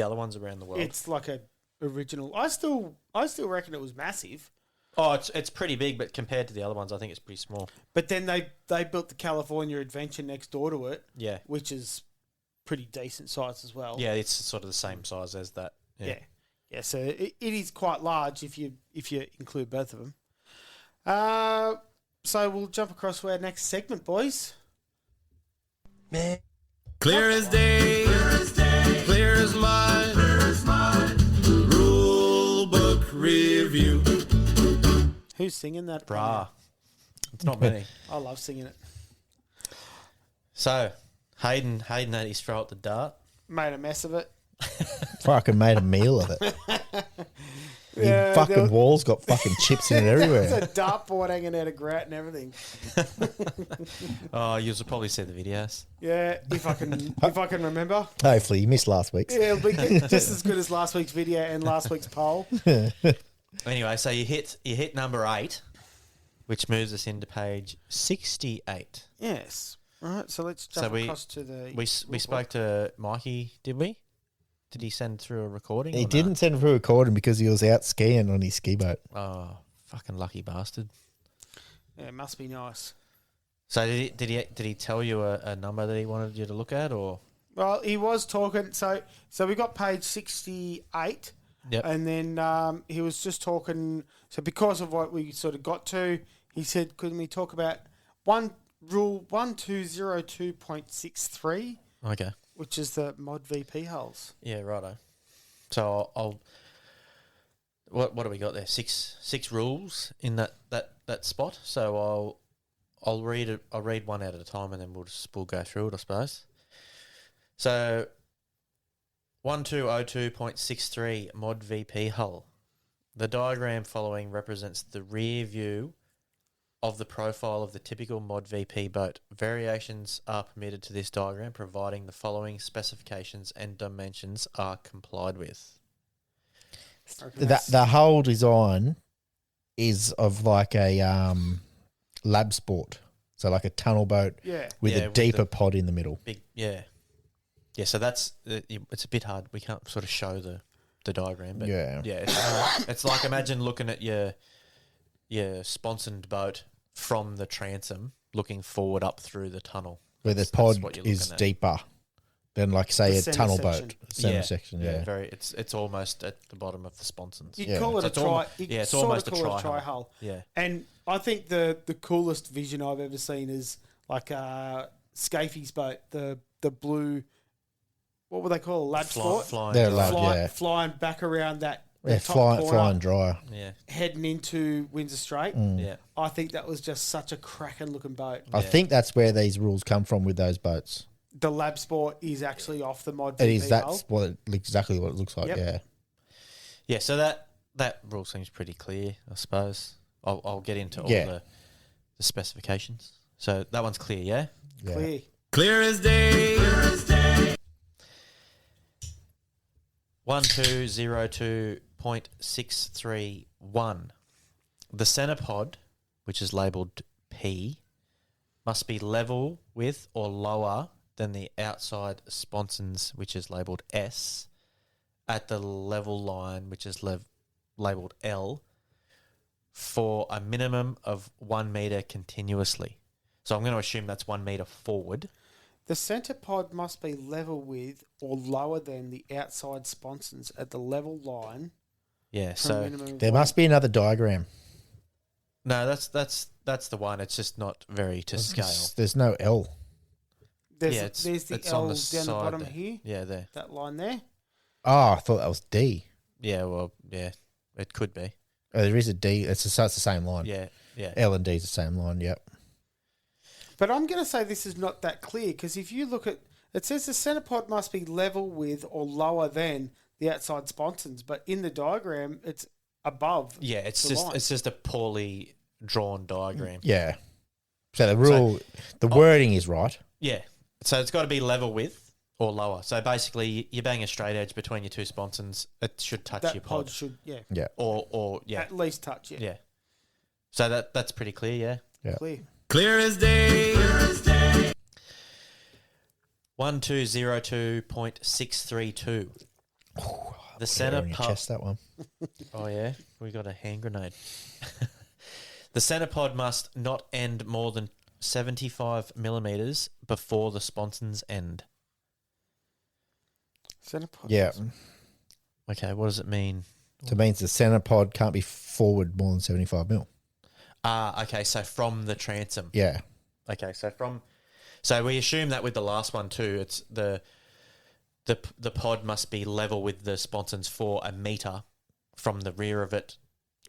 other ones around the world.
It's like a original. I still reckon it was massive.
Oh, it's pretty big, but compared to the other ones, I think it's pretty small.
But then they built the California Adventure next door to it,
Yeah,
which is pretty decent size as well.
yeah, it's sort of the same size as that.
Yeah. So it is quite large if you include both of them. So we'll jump across to our next segment, boys.
Man.
Clear as day, clear as mud, rule book review.
Who's singing that?
Brah, it's not many.
I love singing it.
So Hayden had his throw at the dart.
Made a mess of it.
Fucking made a meal of it.
Yeah,
The fucking wall's got fucking chips in it
There's
everywhere.
a dartboard hanging out of grout and everything.
Oh, you'll probably see the videos.
Yeah, if I can remember.
Hopefully, you missed last week's.
Yeah, it'll be just as good as last week's video and last week's poll.
Anyway, so you hit number 8, which moves us into page 68.
Yes. All right, so let's jump
So we-
across to the.
We spoke to Mikey, did we? Did he send through a recording?
He
or no?
didn't send it through a recording because he was out skiing on his ski boat.
Oh, fucking lucky bastard.
Yeah, it must be nice.
So did he tell you a number that he wanted you to look at, or?
Well, he was talking. So we got page 68.
Yep.
And then he was just talking. So because of what we sort of got to, he said, "Couldn't we talk about rule 1202.63,
Okay.
which is the mod VP hulls?"
Yeah, righto. So I'll what do we got there? Six rules in that spot. So I'll read it. I'll read one at a time, and then we'll go through it, I suppose. So 1202.63 mod VP hull. The diagram following represents the rear view of the profile of the typical mod VP boat. Variations are permitted to this diagram, providing the following specifications and dimensions are complied with.
The whole design is of like a lab sport. So like a tunnel boat
Yeah.
with
Yeah,
a
with
deeper
the-
pod in the middle.
Big, yeah. So that's it's a bit hard. We can't sort of show the diagram, but
Yeah.
it's like imagine looking at your sponsored boat from the transom, looking forward up through the tunnel.
Where the
That's
pod
what you're
is
looking at.
deeper than like say
The
a
centre
tunnel
section.
boat. Center section, yeah.
very. It's almost at the bottom of the sponsons.
You
Yeah.
call it
So
a
it's
tri.
almo-
You
yeah, it's
sort of
almost a
call it a
tri-hull.
tri-hull.
Yeah,
And I think the coolest vision I've ever seen is like Scafey's boat, the blue. What would they call a lab sport?
flying.
They're
dive.
allowed, yeah.
Flying back around that
Yeah,
top
flying
corner,
dry.
Yeah,
heading into Windsor Strait.
yeah.
I think that was just such a cracking looking boat.
I think that's where these rules come from with those boats.
The lab sport is actually off the mod.
It
VP
is
hull.
exactly what it looks like,
Yep.
yeah.
Yeah, so that rule seems pretty clear, I suppose. I'll get into all
Yeah.
the specifications. So that one's clear, yeah?
Yeah.
Clear.
Clear as day.
0.631. The centre pod, which is labelled P, must be level with or lower than the outside sponsons, which is labelled S, at the level line, which is labelled L, for a minimum of 1 metre continuously. So I'm going to assume that's 1 metre forward.
The centre pod must be level with or lower than the outside sponsons at the level line.
Yeah,
for a
so
minimum of
There
1
must be another diagram.
no, that's the one. It's just not very to scale.
There's no L.
There's,
Yeah, it's-
there's the
it's
L
on the
down the
side
bottom
there.
here.
Yeah, there.
That line there.
Oh, I thought that was D.
Yeah, well, yeah, it could be.
Oh, there is a D. So it's the same line.
Yeah, yeah.
L and D is the same line, yep.
But I'm going to say this is not that clear because if you look at it says the centre pod must be level with or lower than the outside sponsons, but in the diagram it's above.
Yeah, it's
the
just
line.
it's just a poorly drawn diagram.
Yeah. So the rule, the wording is right.
Yeah. So it's got to be level with or lower. So basically, you bang a straight edge between your two sponsons. It should touch
that
your
pod
pod.
should
Yeah.
Or yeah,
at least touch it.
yeah. So that's pretty clear. Yeah.
Yeah.
Clear.
Clear as day.
1202.632. The centre
On your
pod.
chest, that one.
Oh yeah, we got a hand grenade. The centre pod must not end more than 75 millimeters before the sponsons end.
Centre pod.
Yeah.
Okay, what does it mean?
So it means the centre pod can't be forward more than 75 mil.
Okay, so from the transom.
Yeah.
Okay, so we assume that with the last one too. It's the pod must be level with the sponsons for a meter from the rear of it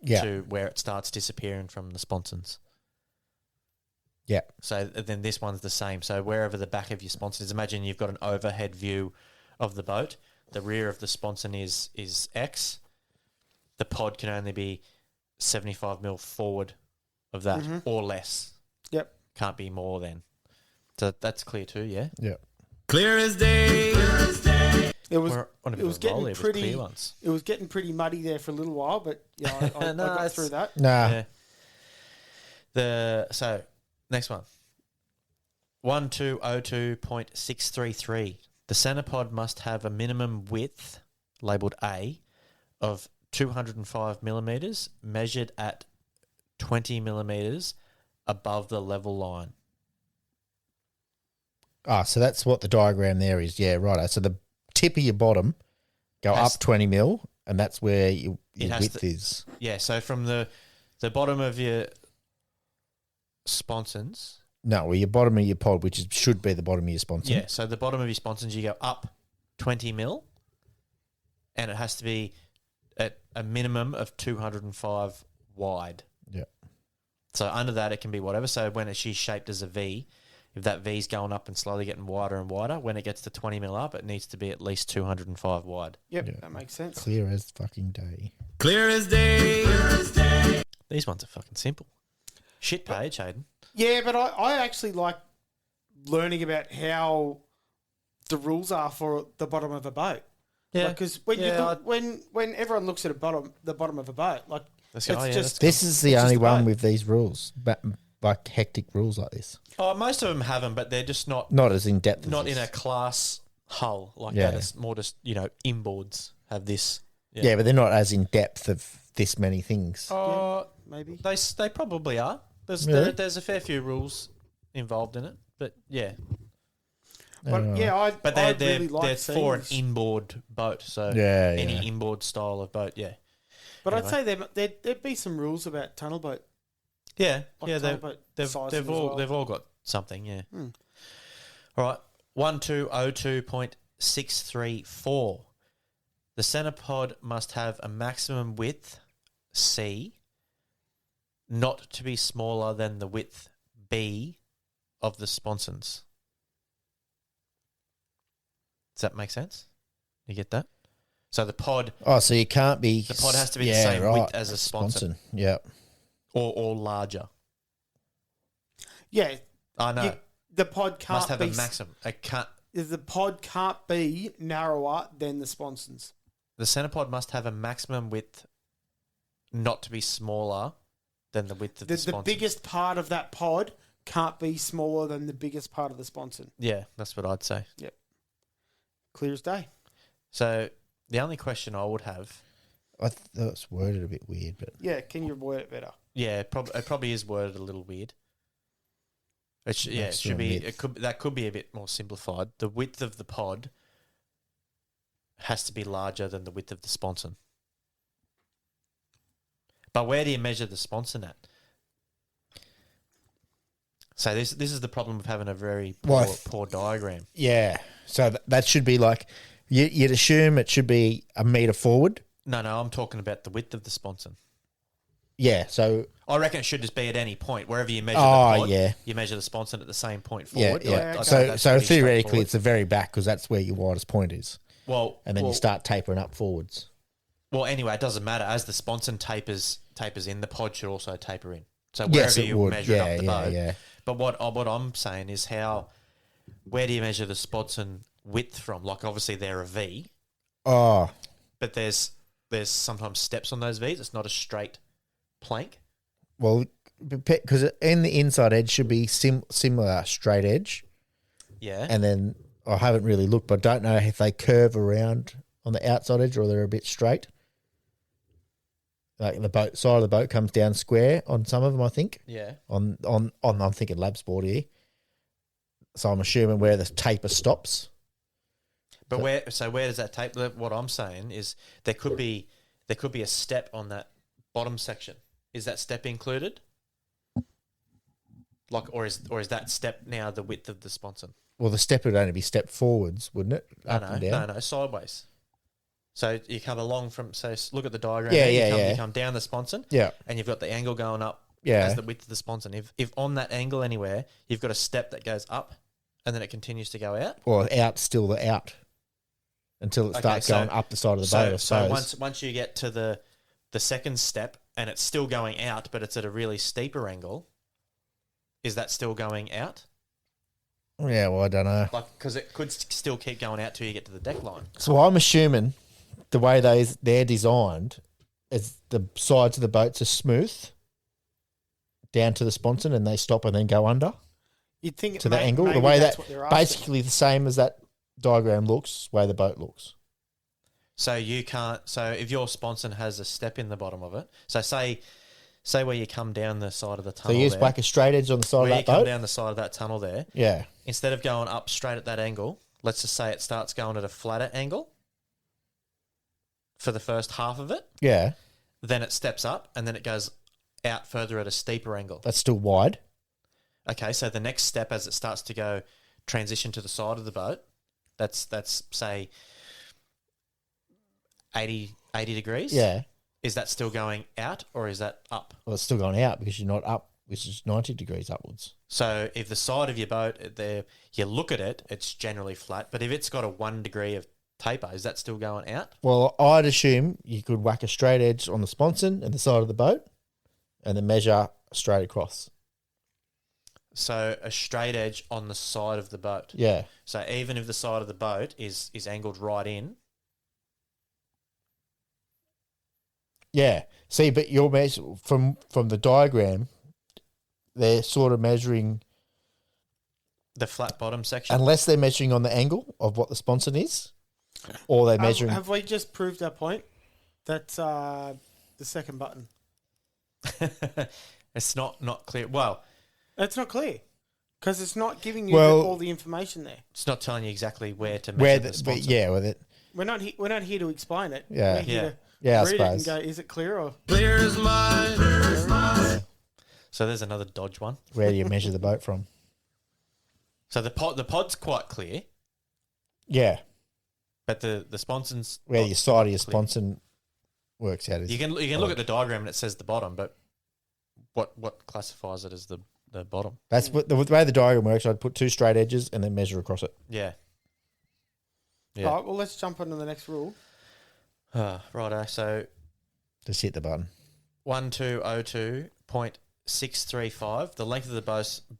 Yeah.
to where it starts disappearing from the sponsons.
Yeah.
So then this one's the same. So wherever the back of your sponson is, imagine you've got an overhead view of the boat. The rear of the sponson is X. The pod can only be 75 mil forward of that or less.
Yep.
Can't be more than. So that's clear too, yeah?
Yeah.
Clear as day.
It was
We're on a bit
it was
of a roll
getting
here with
pretty
clear ones.
it was getting pretty muddy there for a little while, but yeah, I
No,
got
it's-
through that.
Nah.
Yeah. So next one. 1202.633. The centre pod must have a minimum width, labelled A, of 205 millimetres, measured at 20 millimetres above the level line.
Ah, so that's what the diagram there is. Yeah, right. So the tip of your bottom go
Has-
up 20 mil, and that's where your
It has
width
to-
is.
Yeah, so from the bottom of your sponsons.
No, well, your bottom of your pod, which should be the bottom of your sponsor.
Yeah, so the bottom of your sponsons, you go up 20 mil, and it has to be at a minimum of 205 wide.
Yeah.
So under that, it can be whatever. So when she's shaped as a V, if that V's going up and slowly getting wider and wider, when it gets to 20 mil up, it needs to be at least 205 wide.
Yep,
Yeah.
that makes sense.
Clear as fucking day.
Clear as day.
These ones are fucking simple. Shit page, Hayden.
Yeah, but I actually like learning about how the rules are for the bottom of a boat.
Yeah.
Because when you
Yeah,
look, when everyone looks at the bottom of a boat, like
Let's
it's
go. Oh, yeah,
just
This is the
It's
only
just
one
boat.
with these rules, but like hectic rules like this.
Oh, most of them have them, but they're just not
Not as in depth as
not
this.
in a class hull like
Yeah.
that. It's more just, inboards have this.
Yeah, but they're not as in depth of this many things.
maybe.
They probably are.
Really?
There's a fair few rules involved in it, but yeah.
But yeah,
But
I
they're
really like
for an
seeing this.
inboard boat, so
Yeah,
any
yeah.
inboard style of boat, yeah,
But
anyway.
I'd say there'd be some rules about tunnel boat.
yeah,
Like
yeah.
tunnel boat
They've
sizes
they've
as
all
well.
they've all got something, yeah.
Hmm.
All right, 1202.634. The centre pod must have a maximum width C, not to be smaller than the width B of the sponsons. Does that make sense? You get that? So the pod
Oh, so you can't be.
The pod has to be the same width as a sponson.
Yeah.
or larger.
Yeah,
I know.
the pod can't
Must have
be
a maximum. It can't.
the pod can't be narrower than the sponsons.
the centerpod must have a maximum width not to be smaller than the width of the
The
sponson.
biggest part of that pod can't be smaller than the biggest part of the sponson.
Yeah, that's what I'd say.
Clear as day.
So the only question I would have,
I thought it's worded a bit weird, but
Yeah, can you word it better?
yeah, it probably is worded a little weird. It should
Maximum
be.
width.
That could be a bit more simplified. The width of the pod has to be larger than the width of the sponson. But where do you measure the sponson at? So this is the problem of having a very poor diagram.
yeah. So that should be like you'd assume it should be a meter forward.
No, I'm talking about the width of the sponson.
Yeah. So
I reckon it should just be at any point wherever you measure
Oh,
the pod.
yeah.
You measure the sponson at the same point
yeah,
forward.
yeah.
Like, I think
So
that's
so
pretty
theoretically,
straightforward.
it's the very back because that's where your widest point is, and then you start tapering up forwards.
Well, anyway, it doesn't matter. As the sponson tapers in, the pod should also taper in. So
Yes,
wherever
it
you
would.
measure it up the boat.
Yeah.
But what I'm saying is where do you measure the sponson width from? Like obviously they're a V,
Oh,
but there's sometimes steps on those V's. It's not a straight plank.
well, because in the inside edge should be similar straight edge,
Yeah.
and then I haven't really looked, but I don't know if they curve around on the outside edge or they're a bit straight. Like the boat side of the boat comes down square on some of them, I think.
Yeah.
On I'm thinking lab sport here. So I'm assuming where the taper stops.
But where does that taper? What I'm saying is there could be a step on that bottom section. Is that step included? Like, or is that step now the width of the sponson?
Well, the step would only be step forwards, wouldn't it? Up and down.
No, sideways. So you come along look at the diagram.
Yeah,
there.
yeah.
You come down the sponson.
Yeah.
And you've got the angle going up.
Yeah.
As the width of the sponson. If on that angle anywhere, you've got a step that goes up, and then it continues to go out.
Or still the out until it starts going up the side of the boat. I
So
suppose.
once you get to the second step and it's still going out, but it's at a really steeper angle, is that still going out?
Yeah, well, I don't know.
Like, because it could still keep going out till you get to the deck line.
So I'm assuming the way they're designed is the sides of the boats are smooth down to the sponson, and they stop and then go under
You'd think
to the angle. The
maybe
way
that's
that
what they're asking.
basically the same as that diagram looks, way the boat looks.
So you can't. So if your sponson has a step in the bottom of it, so say where you come down the side of the
So
tunnel,
you just
there,
whack a straight edge on the side
where
of
you
that
come
boat.
down the side of that tunnel there,
Yeah,
instead of going up straight at that angle, let's just say it starts going at a flatter angle for the first half of it.
yeah,
Then it steps up and then it goes out further at a steeper angle.
that's still wide.
Okay, so the next step as it starts to go transition to the side of the boat, that's say 80 degrees.
Yeah,
Is that still going out or is that up?
well, it's still going out because you're not up, which is 90 degrees upwards.
So if the side of your boat there, you look at it, it's generally flat. But if it's got a 1 degree of taper, is that still going out?
Well, I'd assume you could whack a straight edge on the sponson and the side of the boat, and then measure straight across.
So a straight edge on the side of the boat.
Yeah,
So even if the side of the boat is angled right in,
yeah. See, but you're from the diagram, they're sort of measuring,
the flat bottom section.
unless they're measuring on the angle of what the sponson is, or they're measuring.
Have we just proved our point? That's the second button.
It's not clear. Well,
It's not clear because it's not giving you
Well-
all the information there.
it's not telling you exactly where to measure
where
the
but
sponsor.
yeah, with it.
We're not here to explain it.
Yeah.
We're here
Yeah.
to
Yeah, I
read it and
suppose.
go, is it clear or
Clear as mud.
So there's another dodge one.
Where do you measure the boat from?
So the pod's quite clear,
Yeah,
but the sponson's
where
not
your side of your
clear.
sponson works out is.
You can look at the diagram and it says the bottom, but what classifies it as the bottom?
That's what the way the diagram works. I'd put two straight edges and then measure across it.
Yeah.
All right, well, let's jump on to the next rule.
Righto. So
Just hit the button.
1202.635. The length of the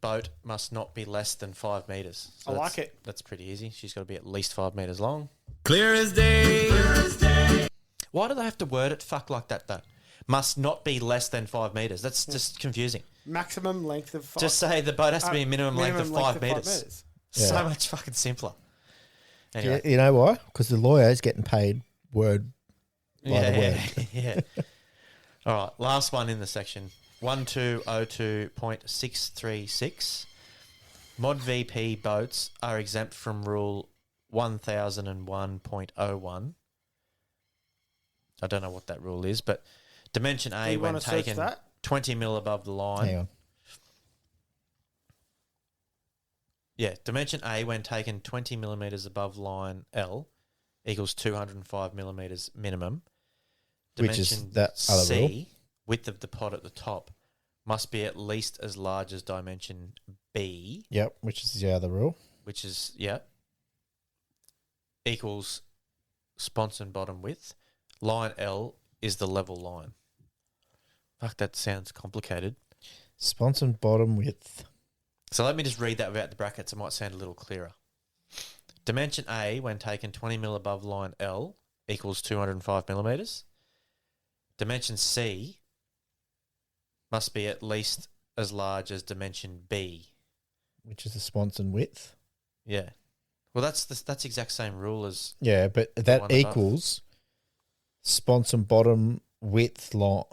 boat must not be less than 5 meters. So
I like
that's-
it.
That's pretty easy. She's got to be at least 5 meters long.
Clear as day.
Why do they have to word it fuck like that though? Must not be less than 5 meters. That's just confusing.
Maximum length of 5.
Just say the boat has to be a minimum length of 5 meters.
meters.
So
Yeah.
much fucking simpler. Anyway,
You know why? Because the lawyer is getting paid word by the word.
yeah. All right, last one in the section. 1202.636. Mod VP boats are exempt from Rule 1001.01. I don't know what that rule is, but Dimension A,
you
when
wanna search
taken
that?
20 mil above the line.
Hang on.
Yeah, Dimension A, when taken 20 millimeters above line L, equals 205 millimeters minimum.
Which is
Dimension
that other
C,
rule.
width of the pod at the top, must be at least as large as dimension B,
Yep, which is the other rule.
which is, equals sponson bottom width. Line L is the level line. Fuck, that sounds complicated.
Sponson bottom width.
So let me just read that without the brackets. It might sound a little clearer. Dimension A, when taken 20 mil above line L, equals 205 millimeters. Dimension C must be at least as large as dimension B.
Which is the sponson width.
Yeah. Well, that's the exact same rule as
Yeah, but
one
that
above.
equals sponson bottom width
yeah,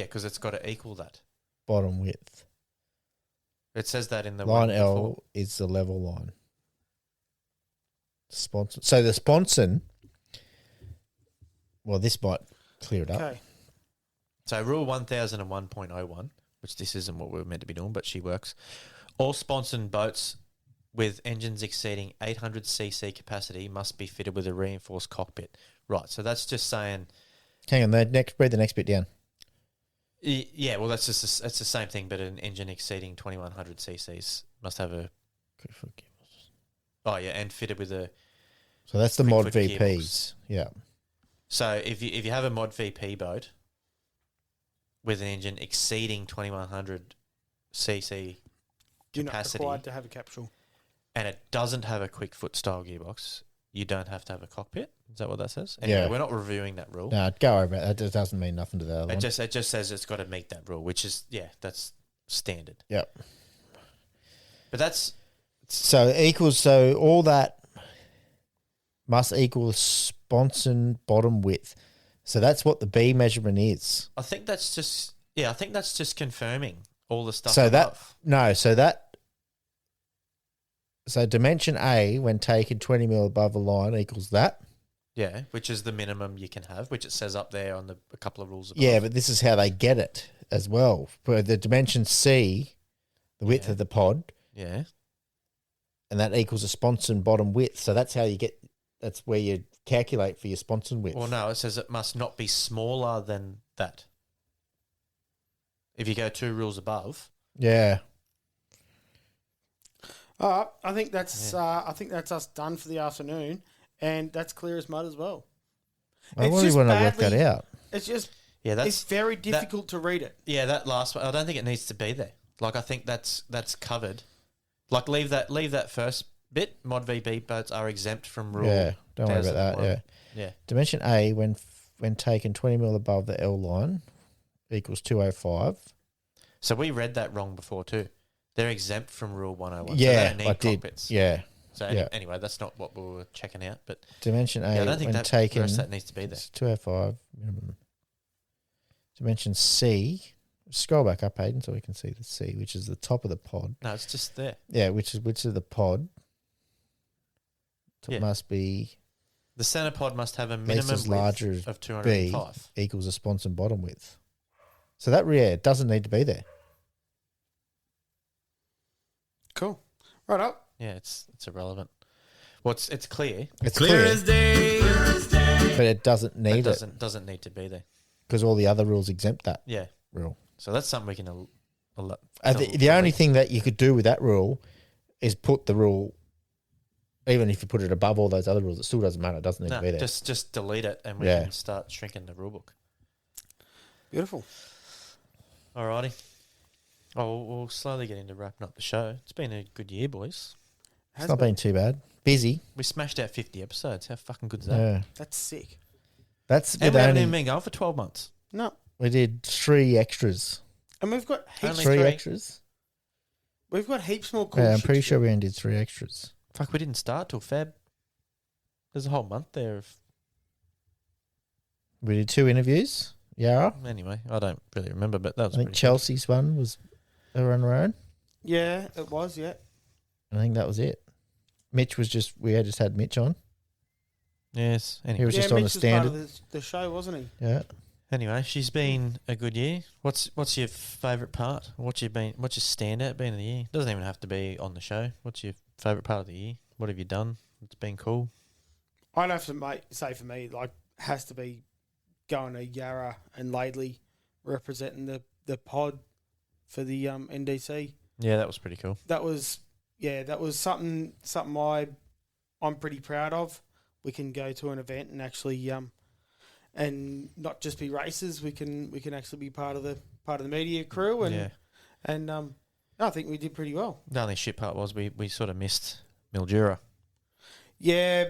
because it's got to equal that.
bottom width.
It says that in the
Line
one
L
before.
is the level line. Sponson. So the sponson. Well, this might clear it up.
Okay.
So Rule 1001.01, which this isn't what we were meant to be doing, but she works. All sponson boats with engines exceeding 800cc capacity must be fitted with a reinforced cockpit. Right, so that's just saying...
Hang on, read the next bit down.
Yeah, well, that's just it's the same thing, but an engine exceeding 2100 cc's must have a... Oh, yeah, and fitted with a...
So that's the mod
Quick-foot
VPs.
gearbox.
Yeah.
So if you have a mod VP boat with an engine exceeding 2100 cc
You're not
capacity
required to have a capsule.
and it doesn't have a quick foot style gearbox, you don't have to have a cockpit. Is that what that says? Anyway,
Yeah.
we're not reviewing that rule.
No, go over it. That doesn't mean nothing to the other
It
one.
just says it's got to meet that rule, which is that's standard.
Yep.
But that's
So all that must equal the sponson bottom width. So that's what the B measurement is.
I think that's just confirming all the stuff
So
above.
So dimension A, when taken 20 mil above the line, equals that.
Yeah, which is the minimum you can have, which it says up there on a couple of rules above.
Yeah, but this is how they get it as well. For the dimension C, the width
Yeah.
of the pod,
Yeah.
and that equals a sponson bottom width. So that's how that's where you calculate for your sponson width.
Well, no, it says it must not be smaller than that. If you go 2 rules above,
Yeah.
All right, I think that's us done for the afternoon, and that's clear as mud as well.
I
It's
really
just
want to work that
badly-
out.
It's just
yeah,
it's very difficult to read it.
Yeah, that last one. I don't think it needs to be there. Like, I think that's covered. Like, leave that first bit. Mod VB boats are exempt from rule.
Yeah, don't worry about that.
1001.
Yeah.
Yeah.
Dimension A, when taken 20 mil above the L line, equals 205.
So we read that wrong before too. They're exempt from rule 101. So
Yeah,
they don't need
I did.
cockpits.
Yeah.
So
yeah.
anyway, that's not what we were checking out. But
Dimension A,
yeah, I don't think
when
that
taken,
the rest of that needs to be there.
it's 205 minimum. Dimension C, scroll back up, Hayden, so we can see the C, which is the top of the pod.
No, it's just there.
Yeah, which is the pod. So
Yeah.
it must be
The centre pod must have a
least
minimum
as large
width
as
of
B
205.
equals a sponson bottom width. So that it doesn't need to be there.
Cool. Right up.
Yeah, it's irrelevant. Well, it's clear.
It's
Clear
clear,
as day.
but it doesn't
It
need it
doesn't need to be there.
because all the other rules exempt that
Yeah.
rule.
So that's something we can.
The only thing that you could do with that rule is put the rule, even if you put it above all those other rules, it still doesn't matter. It doesn't need to be there.
just delete it and we
Yeah.
can start shrinking the rule book.
Beautiful.
Alrighty. Oh, we'll slowly get into wrapping up the show. It's been a good year, boys.
It's not been too bad. Busy.
We smashed out 50 episodes. How fucking good is that?
Yeah.
That's sick.
That's
And
with
we haven't
only,
even been going for 12 months.
No,
we did 3 extras.
and we've got heaps.
Only
3
3.
extras?
We've got heaps more cool.
Yeah, I'm
shit
pretty
to
sure
do.
we only did 3 extras.
Fuck, we didn't start till Feb. There's a whole month there of...
We did 2 interviews. Yeah.
Anyway, I don't really remember, but that was
I think
pretty
Chelsea's one was on her own.
Yeah, it was. Yeah,
I think that was it. Mitch was just, we had just had Mitch on.
good. Yes.
He
Anyway.
was
yeah.
just on
Mitch
the
was part
standard.
of the show, wasn't he?
Yeah.
Anyway, she's been a good year. What's your favourite part? What's your standout been of the year? Doesn't even have to be on the show. What's your favourite part of the year? What have you done? It's been cool.
I'd have to say for me, like, has to be going to Yarra and Laidley representing the pod for the NDC.
Yeah, that was pretty cool.
That was something I'm pretty proud of. We can go to an event and actually and not just be racers. We can actually be part of the media crew and I think we did pretty well.
The only shit part was we sort of missed Mildura.
Yeah,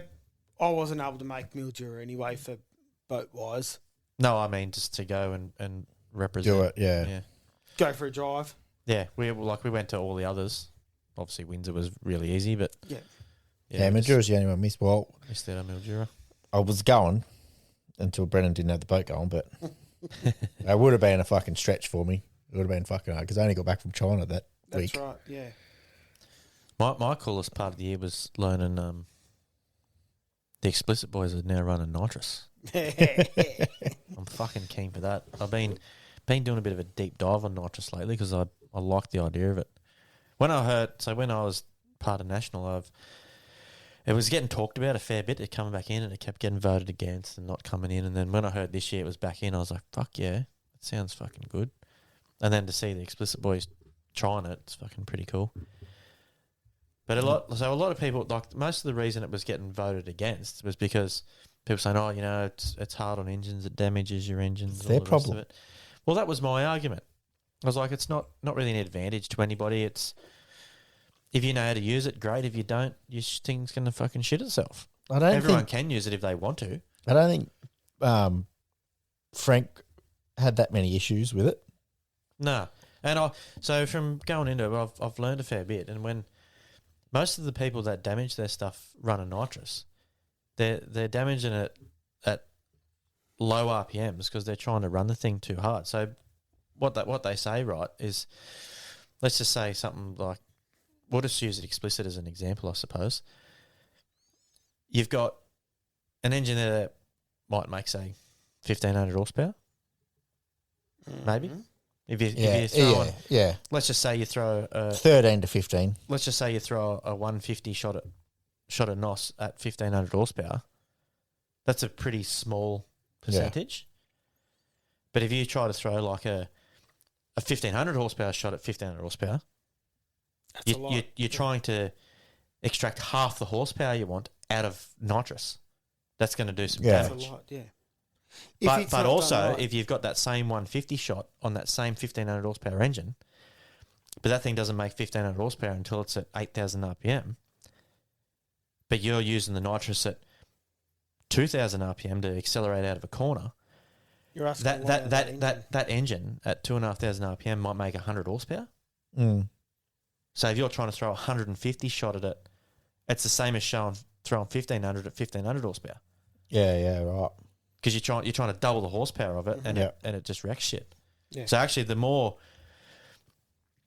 I wasn't able to make Mildura anyway for boat wise.
No, I mean just to go and represent.
Do it, yeah.
Yeah.
Go for a drive.
Yeah, we went to all the others. Obviously, Windsor was really easy, but
Yeah.
Yeah, Madura's the only one missed. Well,
missed out on Mildura.
I was going until Brennan didn't have the boat going, but it would have been a fucking stretch for me. It would have been fucking hard because I only got back from China that
That's
week.
right. Yeah.
My coolest part of the year was learning the Explicit Boys are now running nitrous. I'm fucking keen for that. I've been doing a bit of a deep dive on nitrous lately because I like the idea of it. When I was part of National, it was getting talked about a fair bit. It coming back in and it kept getting voted against and not coming in. And then when I heard this year it was back in, I was like, fuck yeah, it sounds fucking good. And then to see the Explicit Boys trying it, it's fucking pretty cool. But a lot of people, like most of the reason it was getting voted against was because people saying, oh, you know, it's hard on engines, it damages your engines.
It's
all
their
the rest
problem.
of it. Well, that was my argument. I was like, it's not really an advantage to anybody. It's if you know how to use it, great. If you don't, your thing's going to fucking shit itself. Everyone can use it if they want to.
I don't think Frank had that many issues with it.
No. And so from going into it, I've learned a fair bit. And when most of the people that damage their stuff run a nitrous, they're damaging it at low RPMs because they're trying to run the thing too hard. So what they say, right, is let's just say something like, we'll just use it explicit as an example, I suppose. You've got an engine that might make, say, 1,500 horsepower, maybe. If you throw
Yeah.
let's just say you throw
13 to 15.
let's just say you throw a 150 shot at NOS at 1,500 horsepower. That's a pretty small percentage. But if you try to throw like a 1,500 horsepower shot at 1,500 horsepower,
That's a lot.
you're trying to extract half the horsepower you want out of nitrous. That's going to do some
Yeah.
That's
damage.
a lot. Yeah.
But also, if you've got that same 150 shot on that same 1,500 horsepower engine, but that thing doesn't make 1,500 horsepower until it's at 8,000 RPM, but you're using the nitrous at 2,000 RPM to accelerate out of a corner,
you're asking a lot out of
that engine at 2,500 RPM might make 100 horsepower.
Mm.
So if you're trying to throw a 150 shot at it, it's the same as throwing 1,500 at 1,500 horsepower.
Yeah, right.
Because you're trying to double the horsepower of it, and
Yeah.
it just wrecks shit.
Yeah.
So actually, the more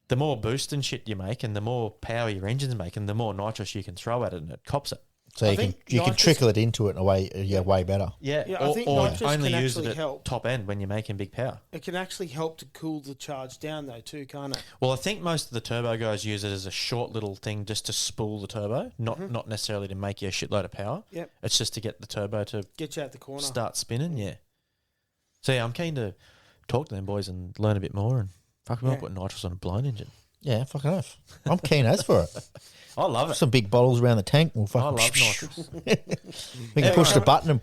boost and shit you make, and the more power your engine's making, the more nitrous you can throw at it, and it cops it.
So
I
you can
think
trickle it into it in a way, way better.
Yeah,
Yeah, I think
or
nitrous
only
can
use
actually
it at
help.
top end when you're making big power.
It can actually help to cool the charge down though too, can't it?
Well, I think most of the turbo guys use it as a short little thing just to spool the turbo, not necessarily to make you a shitload of power.
Yep.
It's just to get the turbo to
Get you out the corner.
start spinning. Yeah. So yeah, I'm keen to talk to them boys and learn a bit more, and fuck, we might
Yeah.
put nitrous on a blind engine.
Yeah, fucking oath. I'm keen as for it.
I love it.
Some big bottles around the tank. We'll
I
fucking
love nitrous.
we can push the button and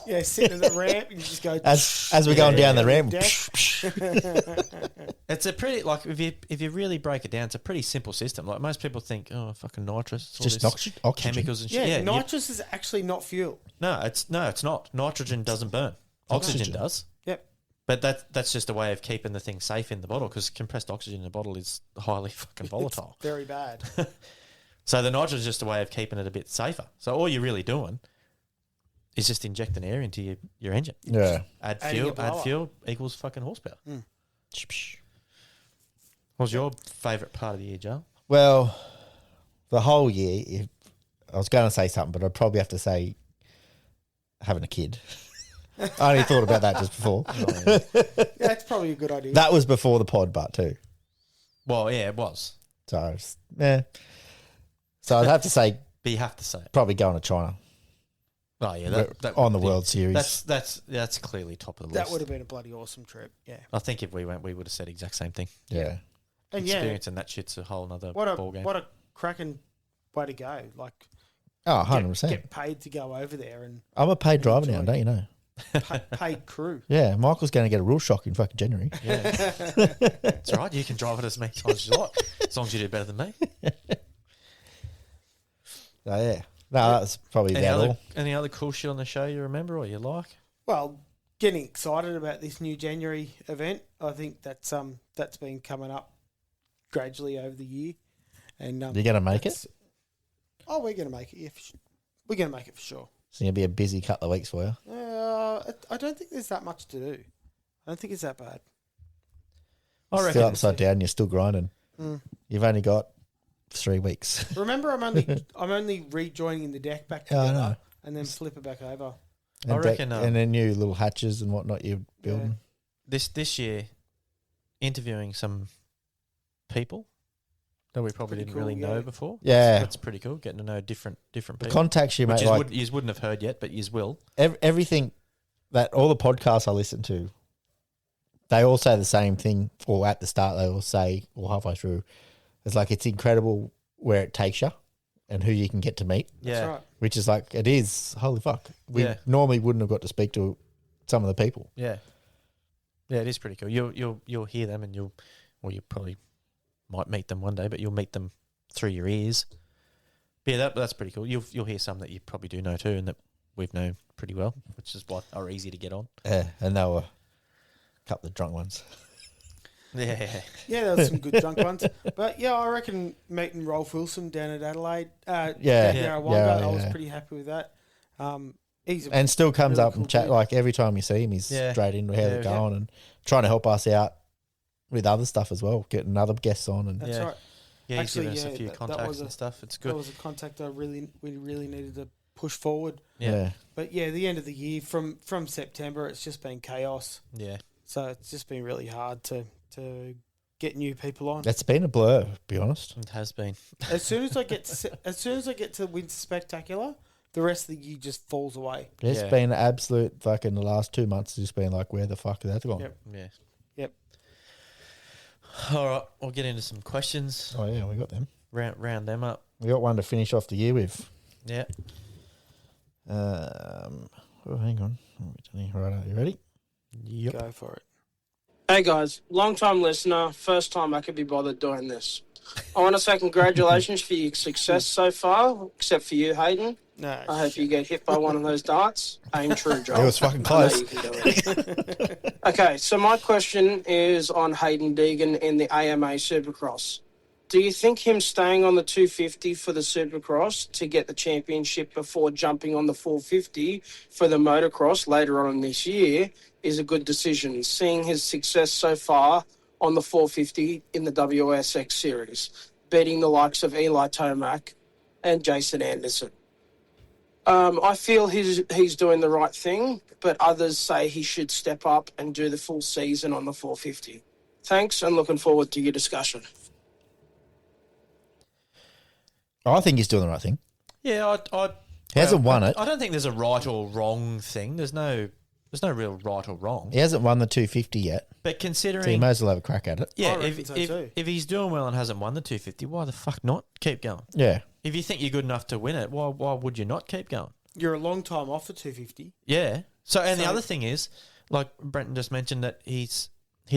Yeah, sitting in the ramp, you just go.
as we're going down the ramp.
It's a pretty, like, if you really break it down, it's a pretty simple system. Like most people think, oh, fucking nitrous, it's all
Just
this
oxygen.
chemicals and shit.
Yeah,
Yeah,
nitrous is actually not fuel.
no, it's not. Nitrogen doesn't burn. Oxygen does.
Yep.
But that's just a way of keeping the thing safe in the bottle because compressed oxygen in a bottle is highly fucking volatile.
It's very bad.
So the nodule is just a way of keeping it a bit safer. So all you're really doing is just injecting air into your engine.
Yeah.
Add
Adding a blower.
fuel equals fucking horsepower. What was your favourite part of the year, Joe?
Well, the whole year, if I was going to say something, but I'd probably have to say having a kid. I only thought about that just before.
Yeah, it's probably a good idea.
That was before the pod, but too.
Well, yeah, it was.
So, yeah. So I'd have to say
But you have to say it.
probably going to China
Oh, yeah. That
on the
would be-
World Series.
That's clearly top of the
That
list.
would have been a bloody awesome trip. Yeah.
I think if we went, we would have said the exact same thing.
Yeah.
And yeah,
Experiencing that shit's a whole nother
what
ball game.
a cracking way to go. Like,
Oh,
get,
100%.
get paid to go over there and
I'm a paid driver now,
enjoy.
don't you know?
paid crew.
Yeah, Michael's going to get a real shock in fucking January.
Yeah. It's all right. You can drive it as many times as you like, as long as you do better than me.
So, yeah. No, that's probably about all.
Any other cool shit on the show you remember or you like?
Well, getting excited about this new January event. I think that's been coming up gradually over the year. And
You're going to make it?
Oh, we're going to make it. Yeah, we're going to make it for sure.
It's going to be a busy couple of weeks for you.
I don't think there's that much to do. I don't think it's that bad.
I
Still
reckon.
upside down, you're still grinding.
Mm.
You've only got 3 weeks.
Remember, I'm only rejoining the deck back
Yeah, I
together
know.
and then flip it back over.
I reckon,
and then new little hatches and whatnot you're building.
This year, interviewing some people that we probably
Pretty
didn't
cool,
really
yeah.
know before.
Yeah.
That's pretty cool. Getting to know different
The
people.
contacts you
Which
make,
you,
like
wouldn't have heard yet, but you will.
everything that all the podcasts I listen to, they all say the same thing, or at the start they all say, or halfway through, it's like it's incredible where it takes you and who you can get to meet,
Yeah.
That's right.
which is like, it is, holy fuck. We
Yeah.
normally wouldn't have got to speak to some of the people.
Yeah. Yeah, it is pretty cool. You'll hear them and you probably might meet them one day, but you'll meet them through your ears. But yeah, that's pretty cool. You'll hear some that you probably do know too and that we've known pretty well, which is what are easy to get on.
Yeah, and they were a couple of drunk ones.
Yeah.
Yeah, there was some good drunk ones. But yeah, I reckon meeting Rolf Wilson down at Adelaide.
Yeah.
Yarrawonga, I was
Yeah.
pretty happy with that. He's a
And still comes
really
up
cool
and chat,
dude.
like every time you see him, he's
Yeah.
straight into how
Yeah,
they're
yeah.
going and trying to help us out with other stuff as well, getting other guests on. And
That's
Yeah.
right.
Yeah, he's
Actually,
given us a
yeah,
few
that
contacts
was
and stuff. It's
That
good.
was a contact we really needed to push forward.
Yeah.
But yeah, the end of the year from September, it's just been chaos.
Yeah.
So it's just been really hard to get new people on.
it's been a blur, to be honest.
It has been.
As soon as I get to Winter Spectacular, the rest of the year just falls away.
It's
Yeah.
been absolute fucking the last 2 months has just been like, where the fuck is that gone?
Yep.
Yeah.
Yep.
All right, we'll get into some questions.
Oh, yeah, we got them.
Round them up.
We got one to finish off the year with.
Yeah.
Oh, hang on. Right, are you ready?
Yep.
Go for it.
Hey guys, long time listener, first time I could be bothered doing this. I want to say congratulations for your success so far, except for you, Hayden.
No,
I hope you get hit by one of those darts. Aim true, Joel.
It was fucking
I know
close.
you can do it. Okay, so my question is on Hayden Deegan in the AMA Supercross. Do you think him staying on the 250 for the Supercross to get the championship before jumping on the 450 for the motocross later on this year is a good decision, seeing his success so far on the 450 in the WSX series, beating the likes of Eli Tomac and Jason Anderson? I feel he's doing the right thing, but others say he should step up and do the full season on the 450. Thanks, and looking forward to your discussion.
I think he's doing the right thing.
Yeah,
He hasn't won it.
I don't think there's a right or wrong thing. There's no real right or wrong.
He hasn't won the 250 yet,
But
so he
considering,
may as well have a crack at it.
yeah,
I reckon so too.
if he's doing well and hasn't won the 250, why the fuck not? Keep going.
Yeah.
If you think you're good enough to win it, why would you not keep going?
You're a long time off for 250.
Yeah. So, and the
So-
other thing is, like Brenton just mentioned, that his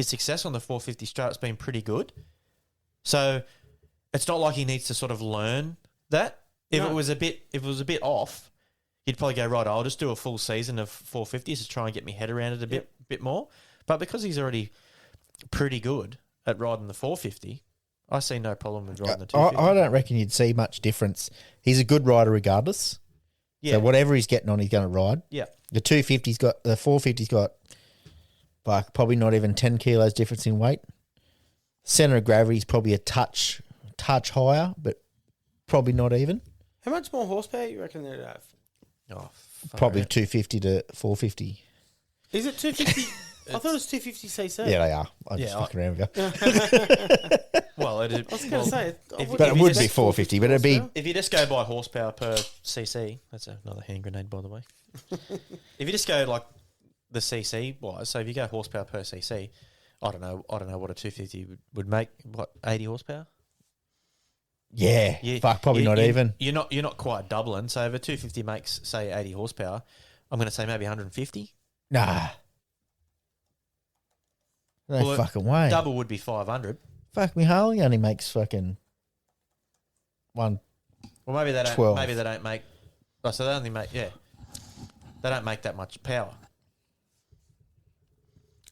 success on the 450 straight has been pretty good. So it's not like he needs to sort of learn that. If
No.
it was a bit off, He'd probably go, right, I'll just do a full season of 450s to try and get my head around it a bit more. But because he's already pretty good at riding the 450, I see no problem with riding the 250.
I don't reckon you'd see much difference. He's a good rider regardless.
Yeah.
So whatever he's getting on, he's going to ride.
Yeah.
The 450's got like probably not even 10 kilos difference in weight. Center of gravity is probably a touch higher, but probably not even.
How much more horsepower you reckon they'd have?
Oh,
Probably
out.
250 to 450.
Is it 250? I thought it was 250cc.
Yeah, they are. I'm
Yeah,
just fucking around with you.
Well,
I was going to say,
if-
But it
you
would
just-
be 450, but it'd be...
If you just go by horsepower per cc, that's another hand grenade, by the way. If you just go like the cc wise, so if you go horsepower per cc, I don't know what a 250 would make. What, 80 horsepower?
Yeah, probably not even.
You're not quite doubling. So if a 250 makes say 80 horsepower, I'm going to say maybe 150.
Nah. No
Well,
fucking way.
Double would be 500.
Fuck me, Harley only makes fucking one.
Well, maybe they don't.
12.
Maybe they don't make. Oh, so they only make. Yeah, they don't make that much power.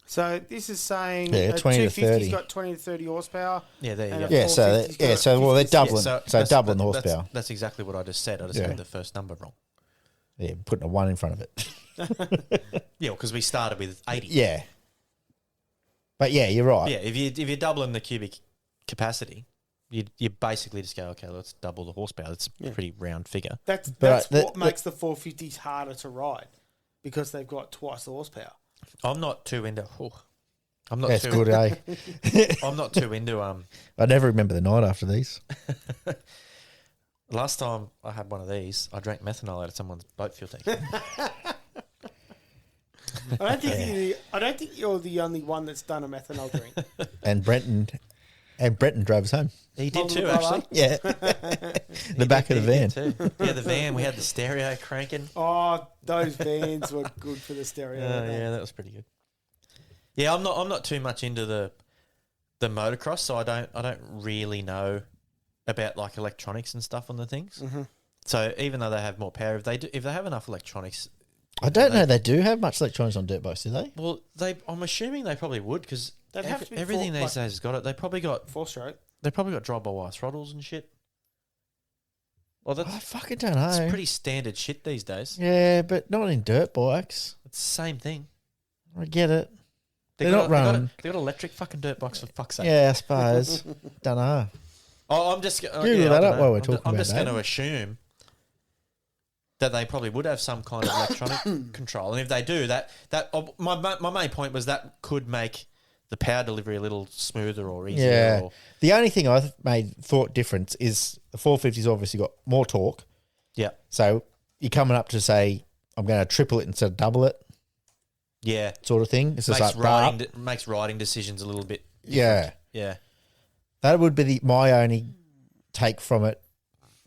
So this is saying
Yeah,
a
20 to
250's
30.
got 20 to 30 horsepower.
Yeah, there you
And
go.
a
Yeah, so
450's got
they're
56.
doubling. So
that's-
doubling the
that's-
horsepower.
That's exactly what I just said. I just
Yeah.
had the first number wrong.
Yeah, putting a 1 in front of it.
Yeah, because we started with 80.
Yeah. But yeah, you're right.
Yeah, if you're doubling the cubic capacity, you basically just go, okay, let's double the horsepower. That's a pretty round figure.
That's
But
what makes the 450s harder to ride because they've got twice the horsepower.
I'm not too into. I'm not
That's
too.
good, eh?
I'm not too into.
I never remember the night after these.
Last time I had one of these, I drank methanol out of someone's boat fuel tank.
I don't think you're the only one that's done a methanol drink.
And Brenton drove us home.
He did too,
Brother.
actually.
Yeah. The back of the van.
Too. Yeah, the van. We had the stereo cranking.
Oh, those vans were good for the stereo. weren't they?
Yeah, that was pretty good. Yeah, I'm not too much into the motocross, so I don't really know about like electronics and stuff on the things.
Mhm.
So even though they have more power, if they have enough electronics,
I don't know. They do have much electronics on dirt bikes, do they?
well, I'm assuming they probably would because
They'd have to be
everything
four-
these
like-
days has got it. They probably got
4-stroke.
drive-by-wire throttles and shit. Well,
I
that's
fucking don't know.
it's pretty standard shit these days.
Yeah, but not in dirt bikes.
It's the same thing.
I get it.
They've
They're
got-
not
they've got-
running.
They've got electric fucking dirt bikes for fuck's sake.
Yeah, I suppose. Don't know.
Oh, I'm just
Google that up while we're talking
I'm
about
just
that.
going to assume that they probably would have some kind of electronic control, and if they do, my main point was that could make the power delivery a little smoother or easier.
Yeah.
Or,
The only thing I thought difference is the 450's obviously got more torque.
yeah,
So you're coming up to say, I'm going to triple it instead of double it,
yeah.
sort of thing. It's just
Makes
like,
makes riding decisions a little bit.
yeah.
Yeah,
That would be my only take from it,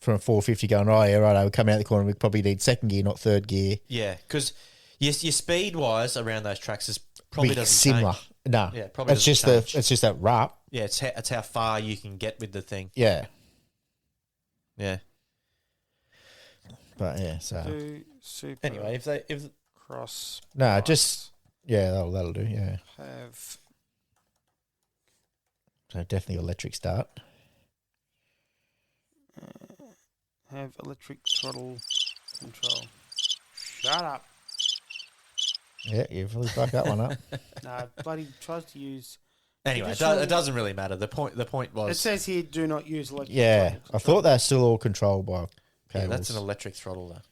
from a 450 going, oh, yeah, right, we're coming out the corner, we probably need second gear, not third gear.
yeah. Because your speed wise around those tracks is probably
Be
doesn't
similar.
change.
No.
Yeah, probably
It's
doesn't
just
change.
it's just that rap.
Yeah, it's how far you can get with the thing.
Yeah.
Yeah.
But yeah, so
Do super
Anyway, if
cross
no,
bikes
just yeah, that'll do. Yeah,
have
so definitely electric start.
have electric throttle control. Shut up.
Yeah, you've really fucked that one up.
No, bloody tries to use.
anyway,
Traditional-
it doesn't really matter. The point
It
was
says here, do not use electric.
Yeah,
throttle
I
control.
thought they were still all controlled by
yeah,
cables.
that's an electric throttle though.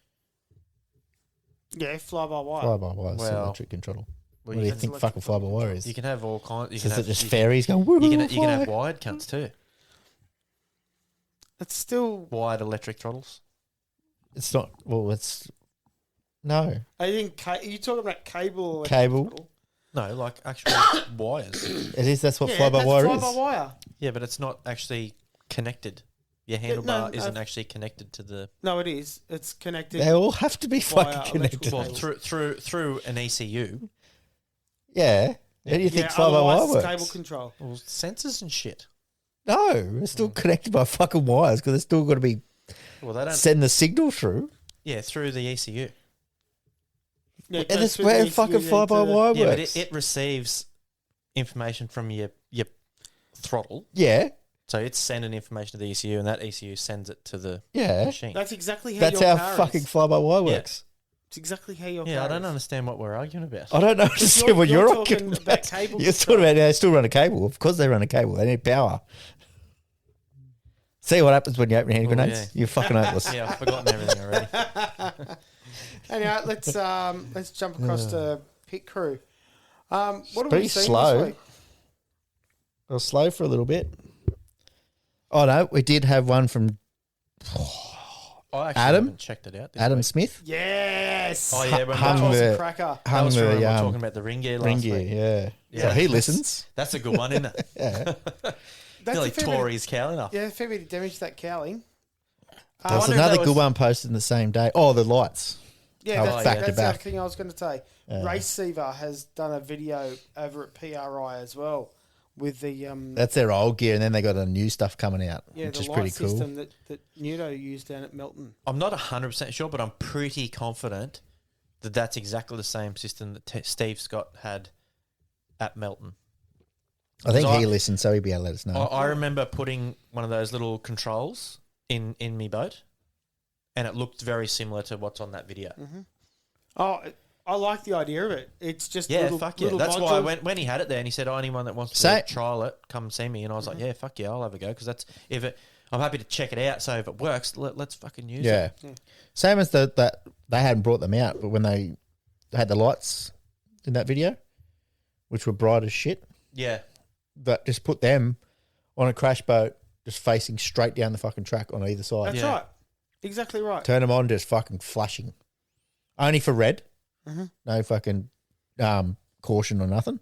Yeah, fly by wire.
fly by wire,
Well,
electric control.
Well,
What do you
can-
think fucking fly by wire is?
You can have all kinds. You
Is
can
it
have
just
you
fairies going? Woo,
Can, you can have
fly.
wired cunts too.
It's still.
Wired electric throttles.
It's not. Well, it's no
Are you talking about cable? Or
Cable.
electric throttle?
No, like actual wires.
It is. That's what
Yeah,
fly by
that's
wire
fly
is.
by wire.
Yeah, but it's not actually connected. Your
no,
handlebar isn't
I've-
actually connected to the
No, it is. It's connected.
They all have to be
Via
fucking connected.
electrical
well
Cable.
through an ECU.
Yeah. How do you think
yeah,
fly by wire
otherwise
works?
it's cable control.
Well, sensors and shit.
No, it's still connected by fucking wires because it's still got to be
Well, they don't.
send the signal through.
Yeah, through the ECU.
Yeah, it
And
goes
it's
through
where
the
fucking
ECU
fly-by-wire
into
Yeah, but
works.
it receives information from your throttle.
Yeah,
So it's sending information to the ECU, and that ECU sends it to the
yeah.
machine.
That's exactly how
That's
your
how
car
fucking
is.
fly-by-wire
Yeah.
works.
It's exactly how your
Yeah,
car
I don't
is.
understand what we're arguing about.
I don't know what
you're
you're
talking
talking
about cables
You're
and
talking
stuff.
about they still run a cable. Of course they run a cable. They need power. See what happens when you open hand
Oh,
grenades?
yeah.
You're fucking hopeless.
Yeah, I've forgotten everything already.
Anyway, let's jump across to pit crew. What have
pretty
we seen
slow.
this week?
It was slow for a little bit. Oh no, we did have one from
I actually
Adam?
haven't checked it out. This
Adam
week.
Smith.
Yes.
Oh yeah, when
that
hung
was
the-
a cracker.
that
Hung
was from when we
the
were talking about the ring gear last
ring gear,
week.
yeah.
Yeah,
So he
that's-
listens.
That's a good one, isn't it?
Yeah.
That's
Nearly
a fair
tore
bit,
his cowling off.
yeah, a fair bit of damage to that cowling.
There was
wonder if
another
that
good
was-
one posted in the same day. Oh, the lights.
Yeah,
Oh,
that's,
back to
that's the other
back.
thing I was going to say. Race Seaver has done a video over at PRI as well with the
That's their old gear, and then they got a new stuff coming out,
yeah
which
the
is
light
pretty cool.
system that Nudo used down at Melton.
I'm not 100% sure, but I'm pretty confident that that's exactly the same system that Steve Scott had at Melton.
I think
Because
he
I-
listened, so he'd be able to let us know.
I remember putting one of those little controls in me boat, and it looked very similar to what's on that video.
Oh, I like the idea of it. It's just
Yeah,
little,
fuck yeah.
little
That's why
modules.
when he had it there and he said, oh, anyone that wants to
Say-
trial it, come see me. And I was like, yeah, fuck yeah, I'll have a go. Because that's, I'm happy to check it out. So if it works, let's fucking use
Yeah.
it.
Same as that they hadn't brought them out, but when they had the lights in that video, which were bright as shit,
Yeah.
that just put them on a crash boat, just facing straight down the fucking track on either side.
That's
Yeah.
right. Exactly right.
Turn them on, just fucking flashing. Only for red.
Mm-hmm.
No fucking caution or nothing.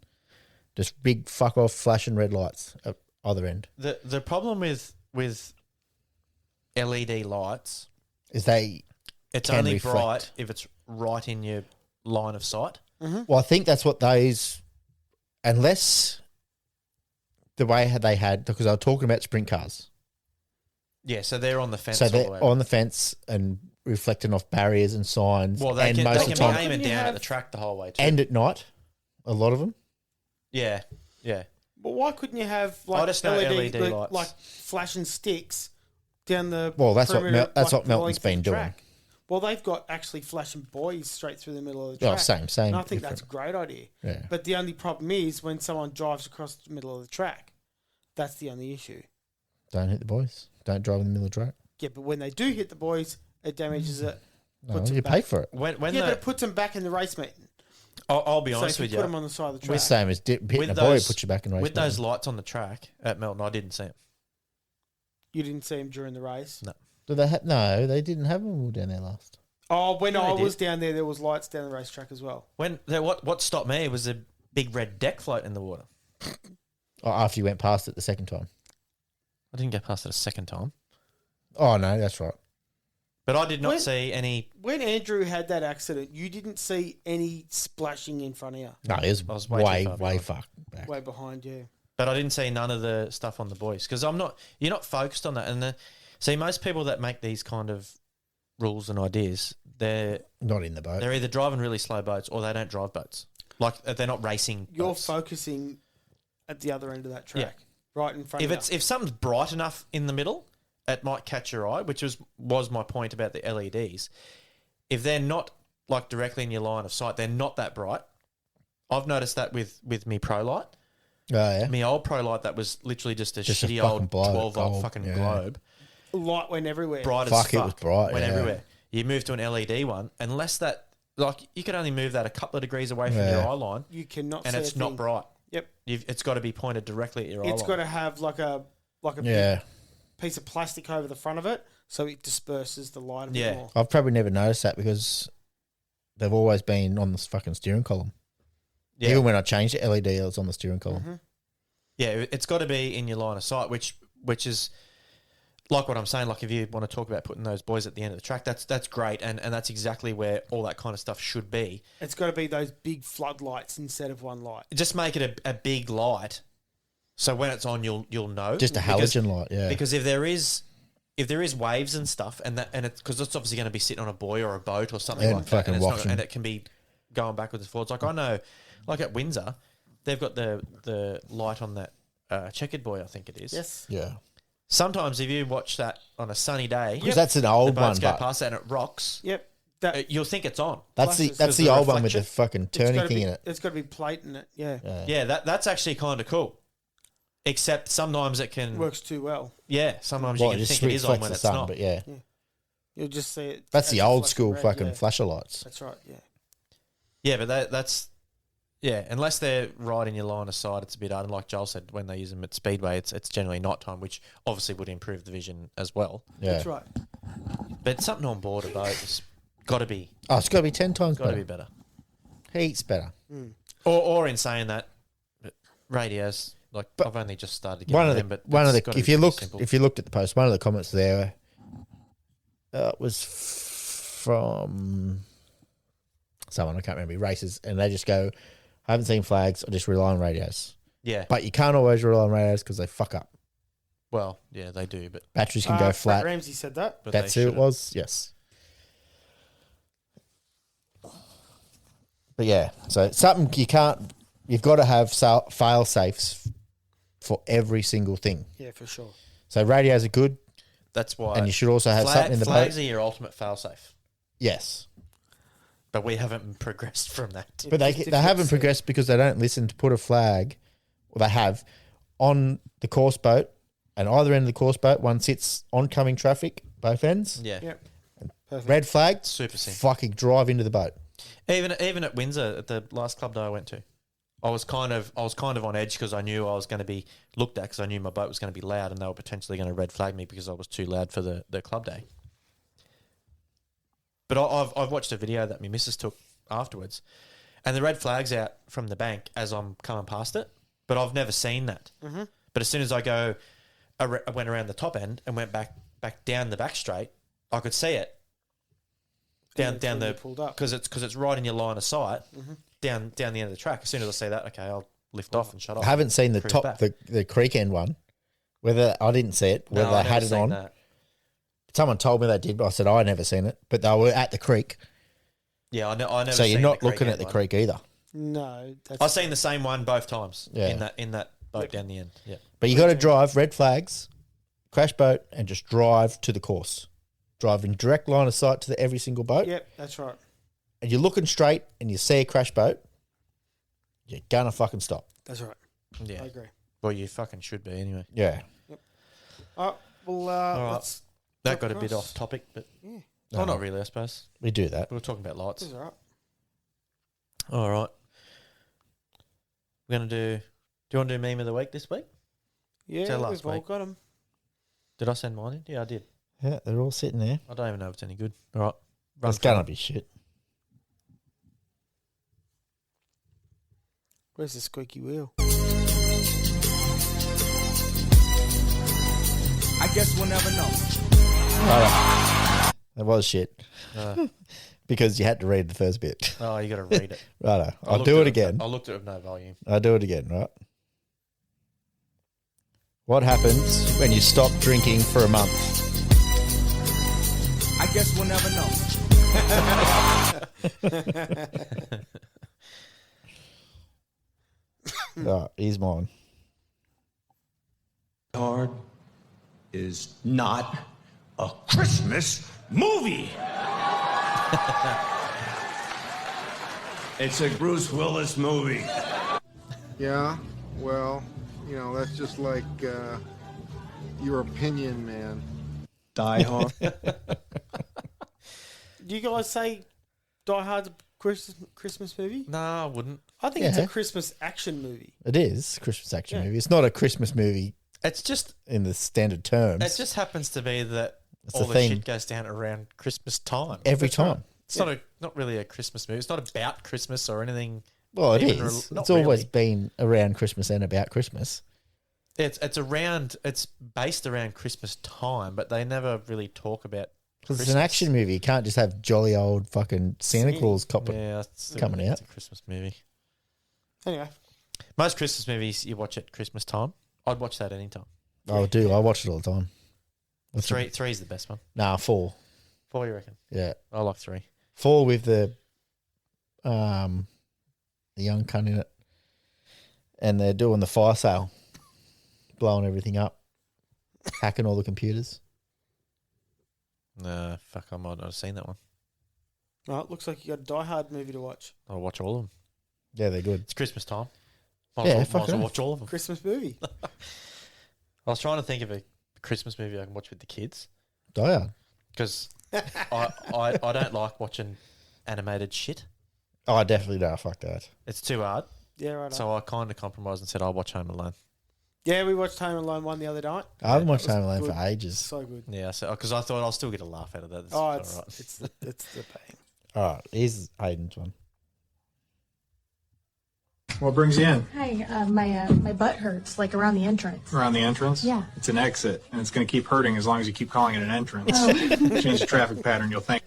Just big fuck off flashing red lights at either end.
The problem with LED lights,
Is they
it's
Can
only
reflect.
bright if it's right in your line of sight.
well, I think that's what those, unless the way they had, because I was talking about sprint cars.
Yeah, so they're on the fence
So
all the
they're
way.
on the fence and reflecting off barriers and signs.
Well, they
and
can,
most
they
of
can
the
be
time,
aiming
Can you
down at
have-
the track the whole way too.
and at night, a lot of them.
yeah, yeah.
But why couldn't you have
I
like
just know LED lights.
like flashing sticks down the
Well, that's what
perimeter,
that's
like,
what
the
Melton's
length of
been
the
doing.
track? Well, they've got actually flashing buoys straight through the middle of the
Oh,
track.
same.
And I think
different.
that's a great idea.
Yeah.
But the only problem is when someone drives across the middle of the track. That's the only issue.
Don't hit the boys. Don't drive in the middle of the track.
Yeah, but when they do hit the buoys, it damages it.
No,
Puts
you
them
pay
back.
for it.
When
Yeah,
the,
but it puts them back in the race meeting.
I'll be
So
honest
if you
with
put
you.
them on the side of the
The
track,
same as hitting
With
a boy
those-
puts you back in race.
With those
mode.
lights on the track at Melton, I didn't see them.
you didn't see them during the race.
No.
Do they no, they didn't have them all down there last.
Oh, when
Yeah,
I
they
was down there was lights down the racetrack as well.
What stopped me was a big red deck float in the water.
Oh, after you went past it the second time.
I didn't get past it a second time,
Oh no, that's right.
but I did not
When-
see any.
When Andrew had that accident, you didn't see any splashing in front of you,
No, it was,
I was way too
way
far
way
behind.
far back.
way behind you.
But I didn't see none of the stuff on the boys because you're not focused on that. And see, most people that make these kind of rules and ideas, they're
Not in the boat.
either driving really slow boats or they don't drive boats. Like they're not racing.
You're
boats.
focusing at the other end of that track, right in front
If
of
it's if something's bright enough in the middle, it might catch your eye, which was my point about the LEDs. If they're not like directly in your line of sight, they're not that bright. I've noticed that with me Pro Light.
Oh yeah.
My old Pro Light that was literally just a
Just a
shitty
fucking
old
blow,
12 volt
gold,
fucking
yeah.
globe.
you. Light went everywhere.
Bright
Fuck,
as
it
fuck.
was bright,
Went
yeah.
everywhere. You move to an LED one, unless that, like, you can only move that a couple of degrees away from
Yeah.
your eye line,
You cannot
and
see
it's
a
not
thing.
bright.
Yep.
It's got to be pointed directly at your eye
It's
line.
got to have like a big
Yeah.
piece of plastic over the front of it, so it disperses the light a bit
Yeah.
more.
I've probably never noticed that because they've always been on the fucking steering column.
Yeah.
Even when I changed the LED, it was on the steering column.
Mm-hmm.
Yeah, it's got to be in your line of sight, which is like what I'm saying. Like if you want to talk about putting those boys at the end of the track, that's great, and that's exactly where all that kind of stuff should be.
It's got to be those big floodlights instead of one light.
Just make it a big light, so when it's on, you'll know.
Just a
Because-
halogen light, yeah.
Because if there is if there is waves and stuff, and it's because it's obviously going to be sitting on a buoy or a boat or something
And
like that,
fucking watching.
and it can be going backwards and forwards. Like I know, like at Windsor, they've got the light on that checkered buoy, I think it is.
Yes.
Yeah.
Sometimes if you watch that on a sunny day,
Because that's an old
the
one,
boats go
but
past that and it rocks.
Yep. That
You'll think it's on.
that's the
Flashes.
old one with the fucking
it's
turning
gotta
thing
be,
in it.
It's got to be plate in it. Yeah.
Yeah, that's actually kind of cool. Except sometimes it can.
Works too well.
Yeah, sometimes
Well,
you
it
can
just
think it is on
reflects
when
the
it's
sun,
not.
but yeah.
You'll just see it.
That's
as
the
a
old
flash
school
of red,
fucking
yeah.
flasher lights.
That's right. Yeah.
Yeah, but that's unless they're right in your line of sight, it's a bit hard. And like Joel said, when they use them at Speedway, it's generally nighttime, which obviously would improve the vision as well.
Yeah.
That's right.
But something on board a boat has got to be
Oh, it's got to be 10 times
got to
better.
be better.
Heaps better.
Or in saying that, radios. Like I've only just started getting
One of
them,
the
but
one of
it's
the
gotta
if
be
you
pretty
look
simple.
if you looked at the post, one of the comments there was from someone I can't remember races, and they just go, "I haven't seen flags. I just rely on radios."
Yeah,
But you can't always rely on radios because they fuck up.
well, yeah, they do, but
Batteries can go
Brett
flat.
Ramsey said that.
That's
they
who it
shouldn't.
was. Yes. But yeah, so something you can't. You've got to have fail safes for every single thing.
Yeah, for sure.
So radios are good,
That's why.
and you should also have something in the
flags
boat.
are your ultimate fail-safe.
Yes,
But we haven't progressed from that.
but they
It's
they
difficult
haven't
to-
progressed because they don't listen to put a flag. Well, they have on the course boat, and either end of the course boat, one sits oncoming traffic, both ends.
Yeah.
Yep. Perfect.
Red flag,
Super simple.
fucking drive into the boat.
Even at Windsor, at the last club day I went to, I was kind of on edge because I knew I was going to be looked at because I knew my boat was going to be loud and they were potentially going to red flag me because I was too loud for the club day. But I've watched a video that my missus took afterwards, and the red flag's out from the bank as I'm coming past it. But I've never seen that. Mm-hmm. But as soon as I went around the top end and went back down the back straight, I could see it down
when
the
you pulled up.
because it's right in your line of sight down the end of the track. As soon as I see that, okay, I'll lift off and shut off.
I haven't seen the
cruise
top
back.
the creek end one. Whether I didn't see it, whether
No, I've
they had
never
it
seen
on.
that.
Someone told me they did, but I said I never seen it. But they were at the creek,
Yeah, I never.
so you're
seen
not
the
looking
end
at the
one.
creek either.
No, that's
I've seen the same one both times.
Yeah.
In that boat down the end. Yeah.
But you got to drive red flags, crash boat, and just drive to the course. Drive in direct line of sight to every single boat,
Yep, that's right.
and you're looking straight, and you see a crash boat, you're gonna fucking stop.
That's right.
Yeah.
I agree.
Well, you fucking should be anyway.
Yeah.
Well,
right.
let's.
That
Jump
got a bit
across.
off topic, but
Yeah,
well, not really, I suppose.
We do that.
We were talking about lights.
that's all right.
All right. We're gonna do. Do you want to do meme of the week this week?
Yeah,
Till last
we've all
week.
got them.
Did I send mine in? Yeah, I did.
Yeah, they're all sitting there.
I don't even know if it's any good. All right. Run
It's
through
gonna
it.
be shit.
Where's the squeaky wheel?
I guess we'll never know.
It was shit
Uh,
because you had to read the first bit.
oh, you got to read it.
Righto,
I
I'll
looked
do
at
it again.
I looked at it with no volume.
I'll do it again, right? What happens when you stop drinking for a month?
I guess we'll never know.
Oh, here's mine.
Hard is not a Christmas movie. It's a Bruce Willis movie.
Yeah, well, you know, that's just like your opinion, man.
Die Hard.
Do you guys say Die Hard's a Christmas movie?
No, I wouldn't.
I think it's
Yeah.
a Christmas action movie.
It is a Christmas action
Yeah.
movie. It's not a Christmas movie
It's just.
in the standard terms.
It just happens to be that
It's
all
the
the
theme.
shit goes down around Christmas time.
Every time.
It's not really a Christmas movie. It's not about Christmas or anything.
Well, it
Even
is.
not
It's always
really.
been around Christmas and about Christmas.
It's around. It's based around Christmas time, but they never really talk about.
Because it's an action movie. You can't just have jolly old fucking Santa Claus copper.
Yeah, it's
coming out.
It's a Christmas movie.
Anyway,
Most Christmas movies you watch at Christmas time. I'd watch that anytime.
I do. I watch it all the time. What's
Three's the best one.
Nah, 4.
4, you reckon?
Yeah.
I like 3.
4 with the young cunt in it. And they're doing the fire sale. Blowing everything up. Hacking all the computers.
Nah, fuck, I might not have seen that one.
Oh, it looks like you got a Die Hard movie to watch.
I'll watch all of them.
Yeah, they're good.
It's Christmas time.
Yeah,
Might
fuck
as well
it.
watch all of them.
Christmas movie.
I was trying to think of a Christmas movie I can watch with the kids
Die Hard.
because I don't like watching animated shit.
Oh, I definitely don't. Fuck that.
It's too hard.
Yeah, right.
So I kind of compromised and said I'll watch Home Alone.
Yeah, we watched Home Alone 1 the other night.
I haven't watched
That was
Home Alone
good.
for ages.
So good.
Yeah, because I thought I'll still get a laugh out of that. It's
Oh,
all
it's
right.
it's the pain.
All right, here's Hayden's one.
What brings you in?
Hi, my butt hurts, like around the entrance.
Around the entrance?
Yeah.
It's an exit, and it's going to keep hurting as long as you keep calling it an entrance.
Oh.
Change the traffic pattern, you'll think.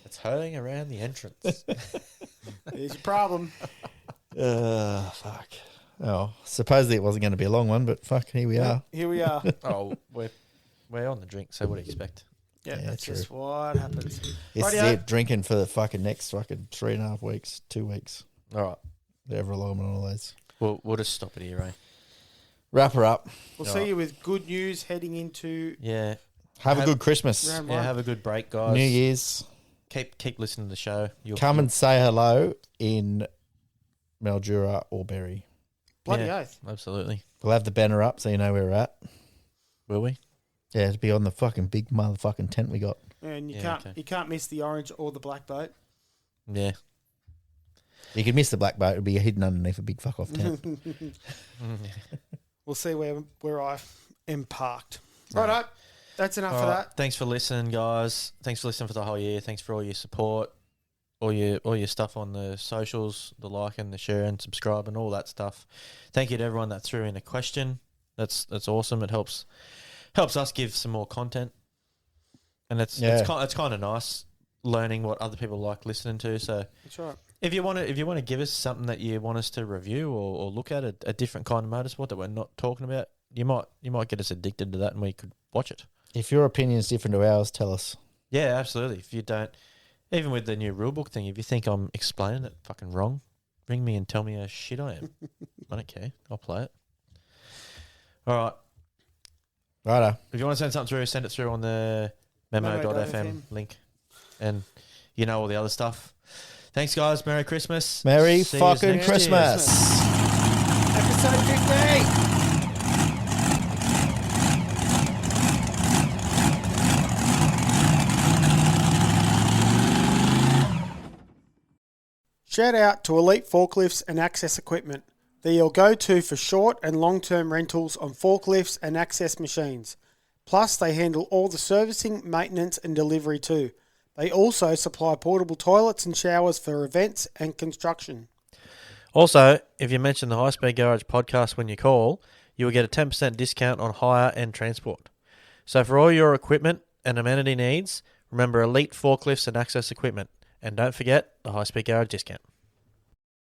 It's hurting around the entrance.
There's your problem.
Fuck. Oh, supposedly it wasn't going to be a long one, but fuck, here we are.
Here we are.
Oh, we're on the drink, so what do you expect?
Yeah,
Yeah,
that's
true.
just what happens.
This is
Rightio.
it. Drinking for the fucking next fucking 3.5 weeks, 2 weeks.
All right,
Ever long on all those.
we'll just stop it here, eh?
Wrap her up.
We'll see you with good news heading into
Yeah,
Have a good Christmas.
round
yeah.
one.
Have a good break, guys.
New Year's.
Keep listening to the show.
Come and say hello in Mildura or Berry.
Bloody
Yeah.
oath.
Absolutely.
We'll have the banner up so you know where we're at.
Will we?
Yeah, it'll be on the fucking big motherfucking tent we got.
And you
Yeah,
can't
okay.
you can't miss the orange or the black boat.
Yeah.
You could miss the black boat. It'll be hidden underneath a big fuck off tent.
We'll see where I am parked. Right, that's enough
All
for
right.
that.
Thanks for listening, guys. Thanks for listening for the whole year. Thanks for all your support, all your stuff on the socials, the liking, the sharing, subscribing, all that stuff. Thank you to everyone that threw in a question. That's awesome. It helps us give some more content, and it's kind of nice learning what other people like listening to. So
That's right.
if you want to give us something that you want us to review or look at a different kind of motorsport that we're not talking about, you might get us addicted to that, and we could watch it.
If your opinion is different to ours, tell us.
Yeah, absolutely. If you don't, even with the new rulebook thing, if you think I'm explaining it fucking wrong, ring me and tell me how shit I am. I don't care. I'll play it. All right.
Righto.
If you want to send something through, send it through on the memo.fm link. And you know all the other stuff. Thanks, guys. Merry Christmas.
Merry
See yous
fucking
next year.
Christmas.
Episode 50. Shout out to Elite Forklifts and Access Equipment. They're your go-to for short and long-term rentals on forklifts and access machines. Plus, they handle all the servicing, maintenance and delivery too. They also supply portable toilets and showers for events and construction.
Also, if you mention the High Speed Garage podcast when you call, you will get a 10% discount on hire and transport. So for all your equipment and amenity needs, remember Elite Forklifts and Access Equipment. And don't forget the High Speed Garage discount.